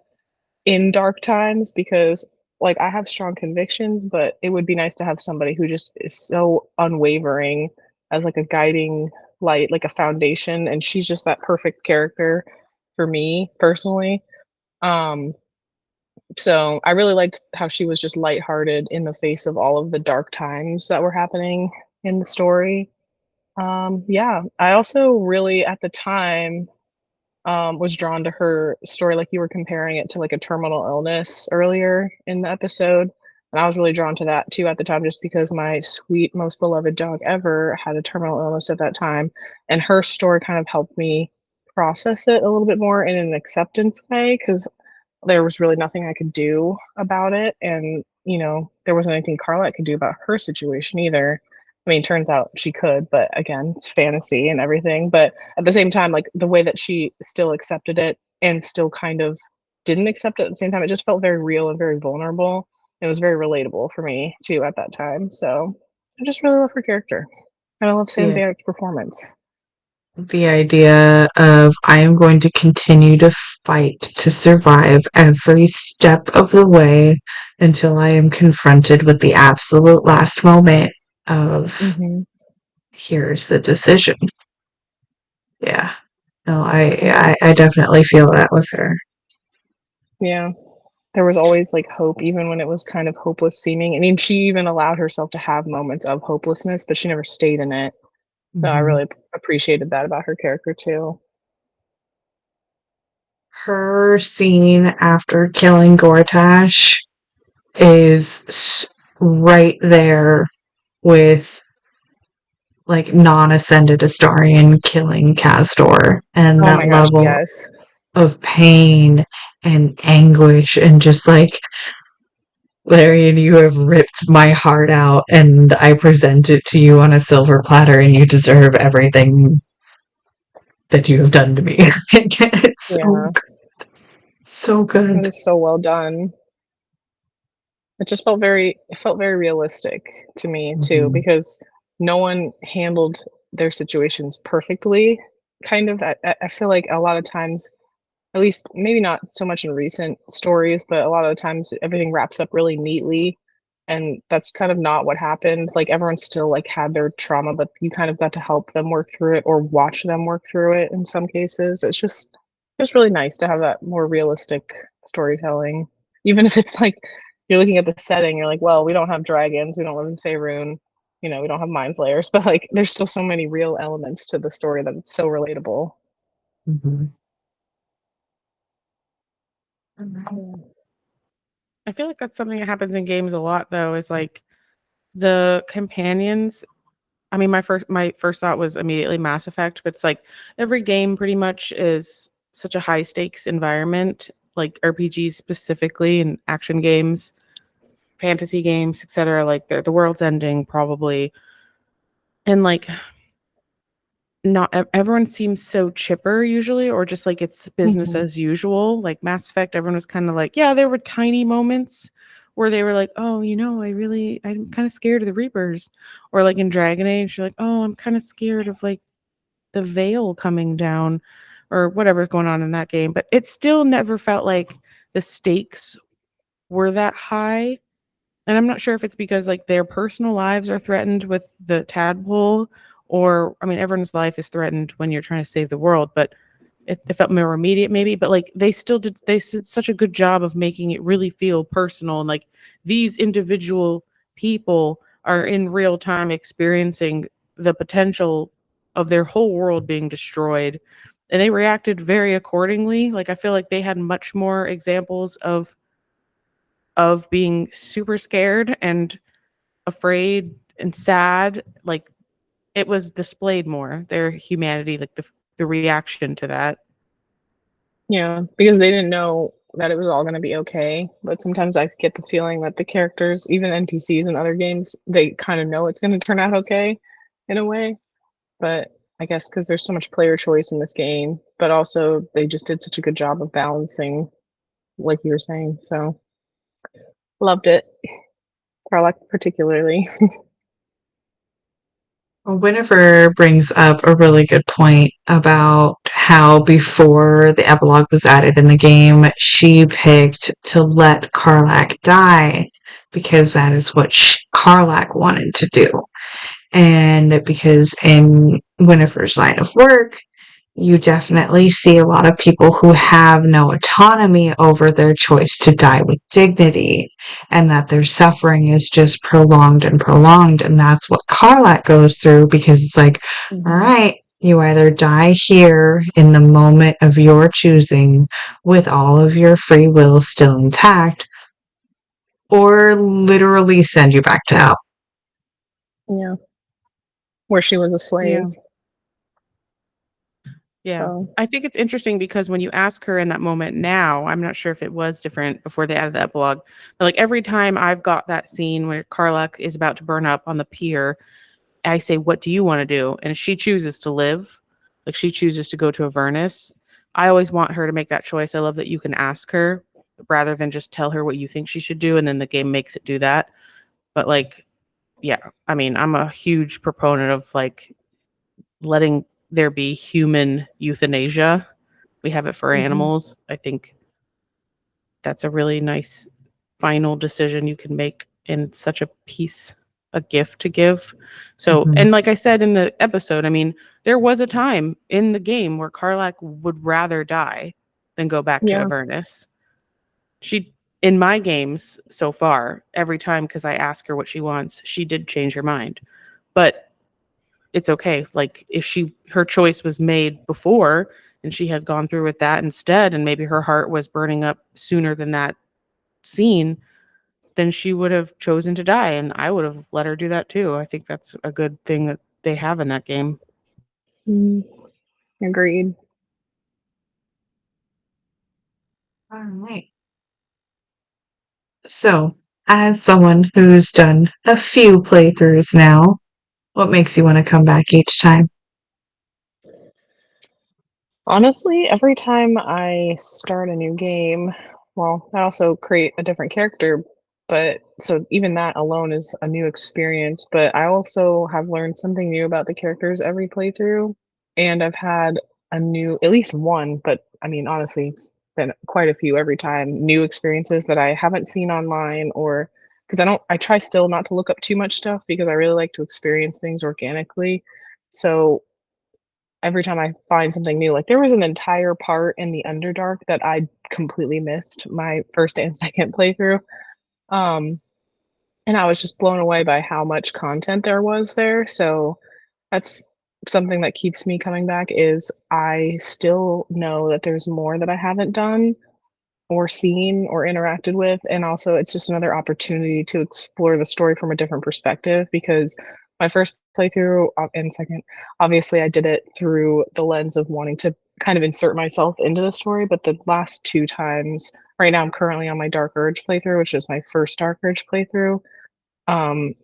in dark times because like I have strong convictions, but it would be nice to have somebody who just is so unwavering as like a guiding light, like a foundation, and she's just that perfect character for me personally. Um so I really liked how she was just lighthearted in the face of all of the dark times that were happening in the story. Yeah, I also really at the time was drawn to her story, like you were comparing it to like a terminal illness earlier in the episode. And I was really drawn to that too at the time, just because my sweet, most beloved dog ever had a terminal illness at that time. And her story kind of helped me process it a little bit more in an acceptance way because there was really nothing I could do about it. And, there wasn't anything Carla could do about her situation either. I mean, turns out she could, but again, it's fantasy and everything. But at the same time, like the way that she still accepted it and still kind of didn't accept it at the same time, it just felt very real and very vulnerable. It was very relatable for me too at that time. So I just really love her character. And I love Sam Yeah. Barrett's performance. The idea of I am going to continue to fight to survive every step of the way until I am confronted with the absolute last moment of here's the decision. Yeah. No, I definitely feel that with her. Yeah. There was always like hope, even when it was kind of hopeless seeming. I mean, she even allowed herself to have moments of hopelessness, but she never stayed in it. So I really appreciated that about her character too. Her scene after killing Gortash is right there with like non-ascended Astarion killing Castor and Oh that my gosh, level yes. of pain and anguish and just like, Larian, you have ripped my heart out and I present it to you on a silver platter and you deserve everything that you have done to me. It's Yeah, so it good. is so well done. It just felt very realistic to me too, Mhm. because no one handled their situations perfectly. Kind of, I feel like a lot of times, at least maybe not so much in recent stories, but a lot of the times everything wraps up really neatly, and that's kind of not what happened. Like everyone still like had their trauma, but you kind of got to help them work through it or watch them work through it in some cases. It's really nice to have that more realistic storytelling. Even if it's like you're looking at the setting, you're like, well, we don't have dragons, we don't live in Faerun, we don't have mind flayers, but like there's still so many real elements to the story that it's so relatable. Mhm. I feel like that's something that happens in games a lot, though, is like the companions. I mean, my first thought was immediately Mass Effect, but it's like every game pretty much is such a high stakes environment, like RPGs specifically and action games, fantasy games, etc. Like the world's ending probably, and like not everyone seems so chipper usually, or just like it's business Mhm. as usual. Like Mass Effect, everyone was kind of like, yeah, there were tiny moments where they were like, oh, I'm kind of scared of the Reapers, or like in Dragon Age, you're like, oh, I'm kind of scared of like the veil coming down, or whatever's going on in that game. But it still never felt like the stakes were that high. And I'm not sure if it's because like their personal lives are threatened with the tadpole, or I mean, everyone's life is threatened when you're trying to save the world, but it felt more immediate maybe. But like they did such a good job of making it really feel personal, and like these individual people are in real time experiencing the potential of their whole world being destroyed. And they reacted very accordingly. Like I feel like they had much more examples of being super scared and afraid and sad. Like it was displayed more, their humanity, like the reaction to that. Yeah, because they didn't know that it was all gonna be okay, but sometimes I get the feeling that the characters, even NPCs in other games, they kinda know it's gonna turn out okay in a way, but I guess because there's so much player choice in this game, but also they just did such a good job of balancing, like you were saying, so loved it. Karlach particularly. Well, Winifred brings up a really good point about how before the epilogue was added in the game, she picked to let Karlach die because that is what Karlach wanted to do. And because in Winifred's line of work, you definitely see a lot of people who have no autonomy over their choice to die with dignity, and that their suffering is just prolonged and prolonged. And that's what Carlat goes through because it's like, all right, you either die here in the moment of your choosing with all of your free will still intact, or literally send you back to hell. Yeah, where she was a Yeah. slave, Yeah. so I think it's interesting because when you ask her in that moment now, I'm not sure if it was different before they added the epilogue, but like every time I've got that scene where Karlach is about to burn up on the pier, I say, what do you want to do? And she chooses to live. Like she chooses to go to Avernus. I always want her to make that choice. I love that you can ask her rather than just tell her what you think she should do. And then the game makes it do that. But like, yeah, I mean, I'm a huge proponent of like letting there be human euthanasia. We have it for animals. I think that's a really nice final decision you can make in such a gift to give. So, Mhm. and like I said in the episode, I mean, there was a time in the game where Karlach would rather die than go back to yeah. Avernus. She, in my games so far, every time because I ask her what she wants, she did change her mind. But it's okay. Like if her choice was made before and she had gone through with that instead, and maybe her heart was burning up sooner than that scene, then she would have chosen to die, and I would have let her do that too. I think that's a good thing that they have in that game. Mm, agreed. All right. So, as someone who's done a few playthroughs now, what makes you want to come back each time? Honestly, every time I start a new game, well, I also create a different character, but so even that alone is a new experience. But I also have learned something new about the characters every playthrough, and I've had a new, at least one, but I mean, honestly, it's been quite a few every time, new experiences that I haven't seen online or because I try still not to look up too much stuff because I really like to experience things organically. So every time I find something new, like there was an entire part in the Underdark that I completely missed my first and second playthrough. Um, and I was just blown away by how much content there was there. So that's something that keeps me coming back is I still know that there's more that I haven't done or seen or interacted with, and also it's just another opportunity to explore the story from a different perspective because my first playthrough and second, obviously I did it through the lens of wanting to kind of insert myself into the story, but the last two times, right now I'm currently on my Dark Urge playthrough, which is my first Dark Urge playthrough. um,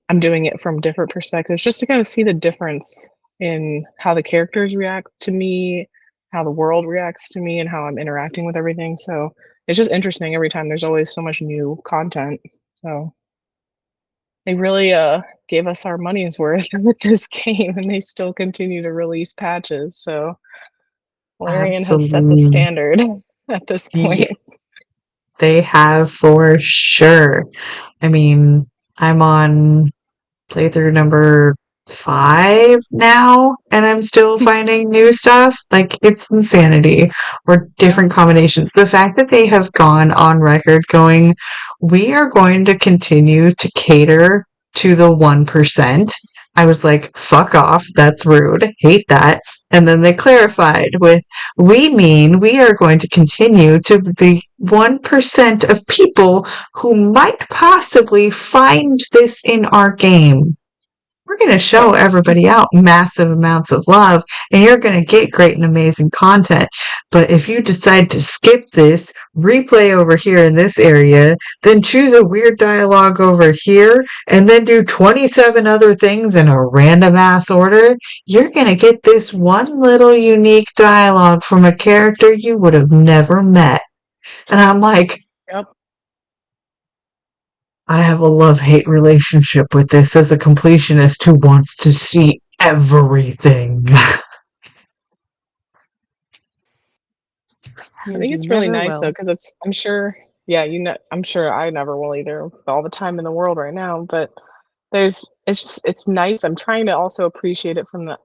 I'm doing it from different perspectives just to kind of see the difference in how the characters react to me, how the world reacts to me, and how I'm interacting with everything. So it's just interesting every time. There's always so much new content. So they really gave us our money's worth with this game, and they still continue to release patches. So Larian has set the Absolutely. standard at this Yeah, point. they have for sure. I mean, I'm on playthrough number 5 now, and I'm still finding new stuff. Like, it's insanity or different combinations. The fact that they have gone on record going, we are going to continue to cater to the 1%. I was like, fuck off. That's rude. Hate that. And then they clarified with, we mean we are going to continue to the 1% of people who might possibly find this in our game. We're going to show Yes. everybody out massive amounts of love, and you're going to get great and amazing content. But if you decide to skip this, replay over here in this area, then choose a weird dialogue over here, and then do 27 other things in a random ass order, you're going to get this one little unique dialogue from a character you would have never met. And I'm like, Yep. I have a love-hate relationship with this as a completionist who wants to see everything. I And think you it's really never nice though, will. because I'm sure, yeah, I'm sure I never will either with all the time in the world right now, but it's nice. I'm trying to also appreciate it from the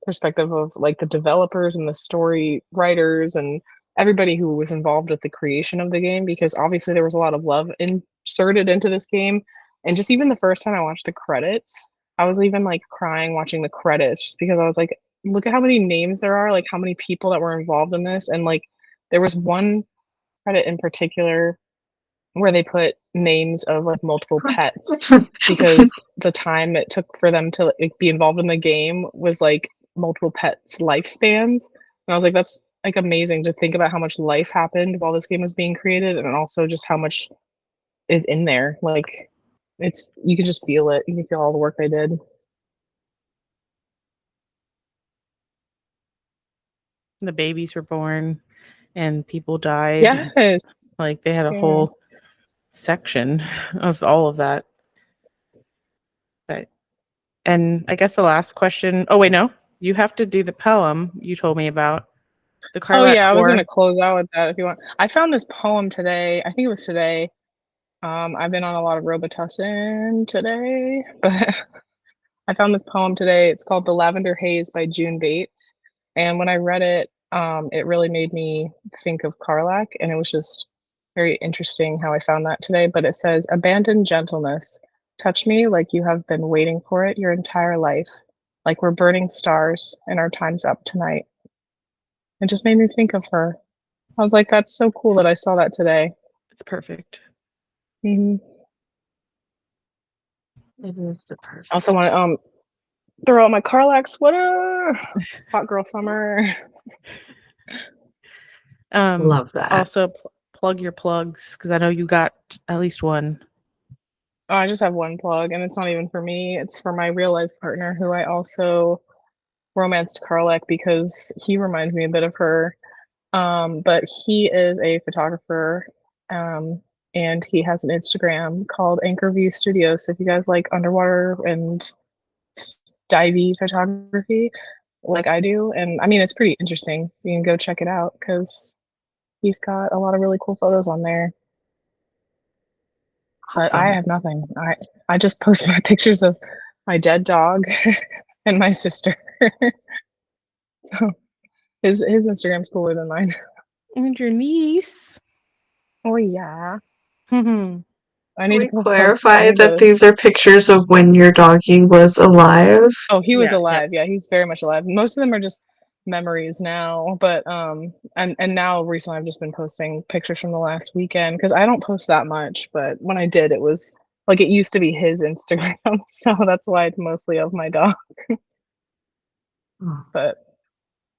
perspective of like the developers and the story writers and everybody who was involved with the creation of the game, because obviously there was a lot of love inserted into this game. And just even the first time I watched the credits, I was even like crying watching the credits just because I was like, look at how many names there are, like how many people that were involved in this. And like there was one credit in particular where they put names of like multiple pets because the time it took for them to like, be involved in the game was like multiple pets' lifespans. And I was like, that's like amazing to think about how much life happened while this game was being created, and also just how much is in there. Like, it's you can just feel it. You can feel all the work they did. The babies were born and people died. Yes. Like they had a Yeah. whole section of all of that. But and I guess the last question. Oh wait, no. You have to do the poem you told me about. The Oh Karlach yeah, I was core. gonna close out with that if you want. I found this poem today. I think it was today. I've been on a lot of Robitussin today, but I found this poem today. It's called The Lavender Haze by June Bates. And when I read it, it really made me think of Karlach. And it was just very interesting how I found that today. But it says, abandoned gentleness, touch me like you have been waiting for it your entire life, like we're burning stars and our time's up tonight. It just made me think of her. I was like, that's so cool that I saw that today. It's perfect. Hmm. It is the I perfect. also want to throw out my Karlach sweater. Hot girl summer. Love that. Also, plug your plugs because I know you got at least one. Oh, I just have one plug, and it's not even for me. It's for my real life partner, who I also romanced Karlach because he reminds me a bit of her. But he is a photographer, and he has an Instagram called Anchor View Studios. So if you guys like underwater and divey photography, like I do, and I mean it's pretty interesting, you can go check it out because he's got a lot of really cool photos on there. But I Awesome. have nothing. I just post my pictures of my dead dog and my sister. So his Instagram's cooler than mine. And your niece. Oh yeah. Mhm. I Can need we to post. clarify that these are pictures of when your doggy was alive? Oh, he was Yeah, alive. yes. Yeah, he's very much alive. Most of them are just memories now, but and now recently I've just been posting pictures from the last weekend because I don't post that much, but when I did, it was like it used to be his Instagram, so that's why it's mostly of my dog. But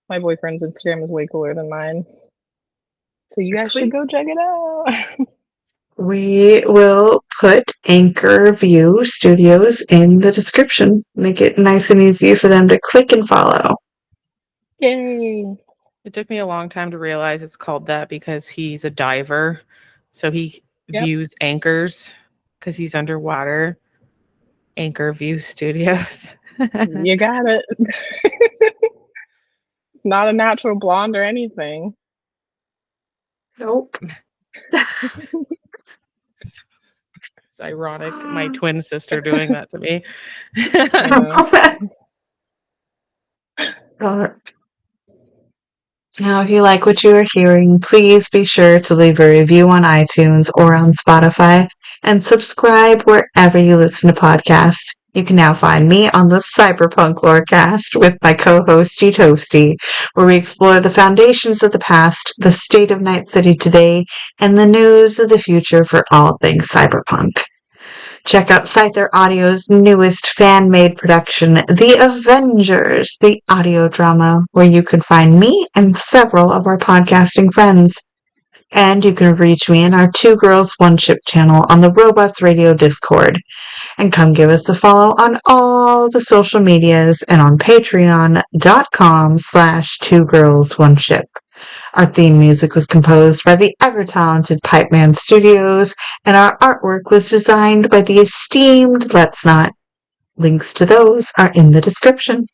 my boyfriend's Instagram is way cooler than mine. So you guys should go check it out. We will put Anchor View Studios in the description. Make it nice and easy for them to click and follow. Yay. It took me a long time to realize it's called that because he's a diver. So he views anchors because he's underwater. Anchor View Studios. You got it. Not a natural blonde or anything. Nope. It's ironic. My twin sister doing that to me. I know. Now, if you like what you are hearing, please be sure to leave a review on iTunes or on Spotify and subscribe wherever you listen to podcasts. You can now find me on the Cyberpunk Lorecast with my co-host Toasty, where we explore the foundations of the past, the state of Night City today, and the news of the future for all things cyberpunk. Check out Scyther Audio's newest fan-made production, The Avengers, the audio drama, where you can find me and several of our podcasting friends. And you can reach me in our Two Girls One Ship channel on the Robots Radio Discord. And come give us a follow on all the social medias and on patreon.com/twogirlsoneship. Our theme music was composed by the ever-talented Pipeman Studios, and our artwork was designed by the esteemed Let's Not. Links to those are in the description.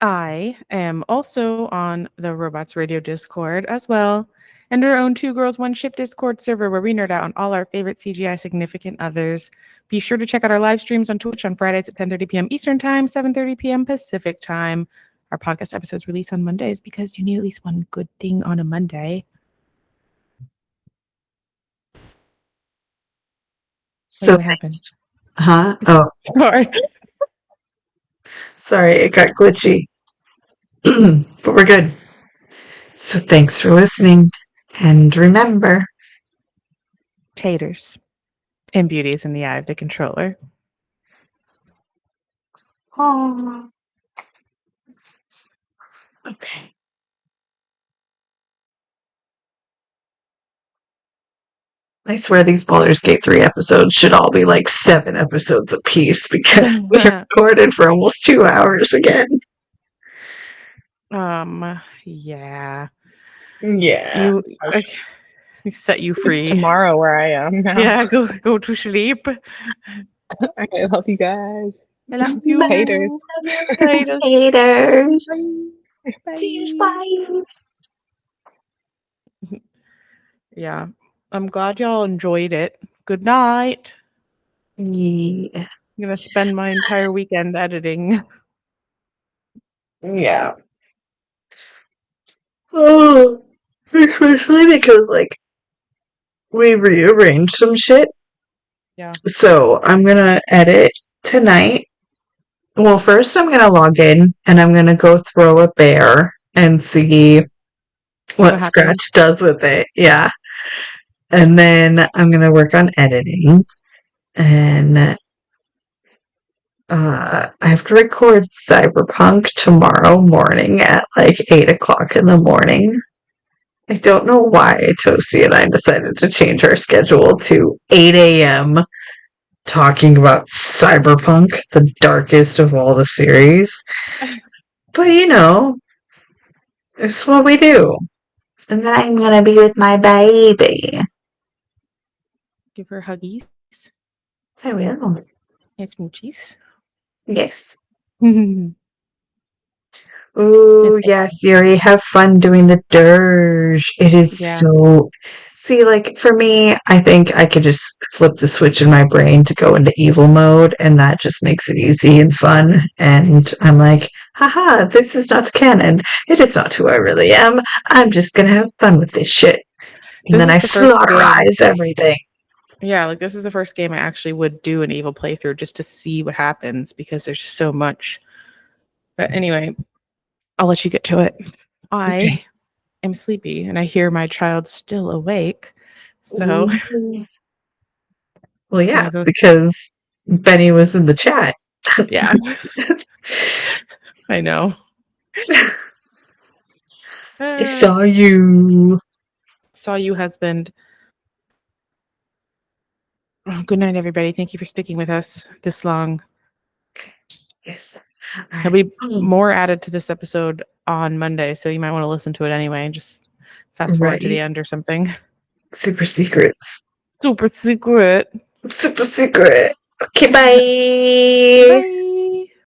I am also on the Robots Radio Discord as well, and our own Two Girls One Ship Discord server where we nerd out on all our favorite CGI significant others. Be sure to check out our live streams on Twitch on Fridays at 10:30 p.m. Eastern Time, 7:30 p.m. Pacific Time. Our podcast episodes release on Mondays because you need at least one good thing on a Monday. So what happened? Huh? Oh, Sorry. sorry, it got glitchy. But we're good. So thanks for listening. And remember, Taters. And beauty is in the eye of the controller. oh, okay. I swear these Baldur's Gate 3 episodes should all be like 7 episodes apiece because we recorded for almost 2 hours again. Yeah. Yeah. I set you free. Tomorrow where I am now. Yeah, go to sleep. I love you guys. I love you. Haters. Haters. Bye. See you. Bye. Yeah. I'm glad y'all enjoyed it. Good night. Yeah. I'm gonna spend my entire weekend editing. Yeah. Oh, especially because like we rearranged some shit. Yeah. So I'm gonna edit tonight. Well, first I'm gonna log in and I'm gonna go throw a bear and see what Scratch happens. does with it. Yeah. And then I'm gonna work on editing. And I have to record Cyberpunk tomorrow morning at like 8 o'clock in the morning. I don't know why Toasty and I decided to change our schedule to 8 a.m. talking about Cyberpunk, the darkest of all the series. But it's what we do. And then I'm gonna be with my baby. Give her huggies. I will. And smoochies. Yes. Yeah. Ooh, yes, Yuri, have fun doing the dirge. It is so. See, like, for me, I think I could just flip the switch in my brain to go into evil mode, and that just makes it easy and fun. And I'm like, haha, this is not canon. It is not who I really am. I'm just gonna have fun with this shit. And then I slaughterize everything. Yeah, like this is the first game I actually would do an evil playthrough just to see what happens because there's so much. But anyway, I'll let you get to it. I am sleepy and I hear my child still awake. So, well, yeah, it's because Benny was in the chat. Yeah. I know. I saw you. Saw you, husband. Oh, good night, everybody. Thank you for sticking with us this long. Yes. There'll be more added to this episode on Monday, so you might want to listen to it anyway. Just fast forward to the end or something. Super secrets. Super secret. Super secret. Okay, bye. Bye.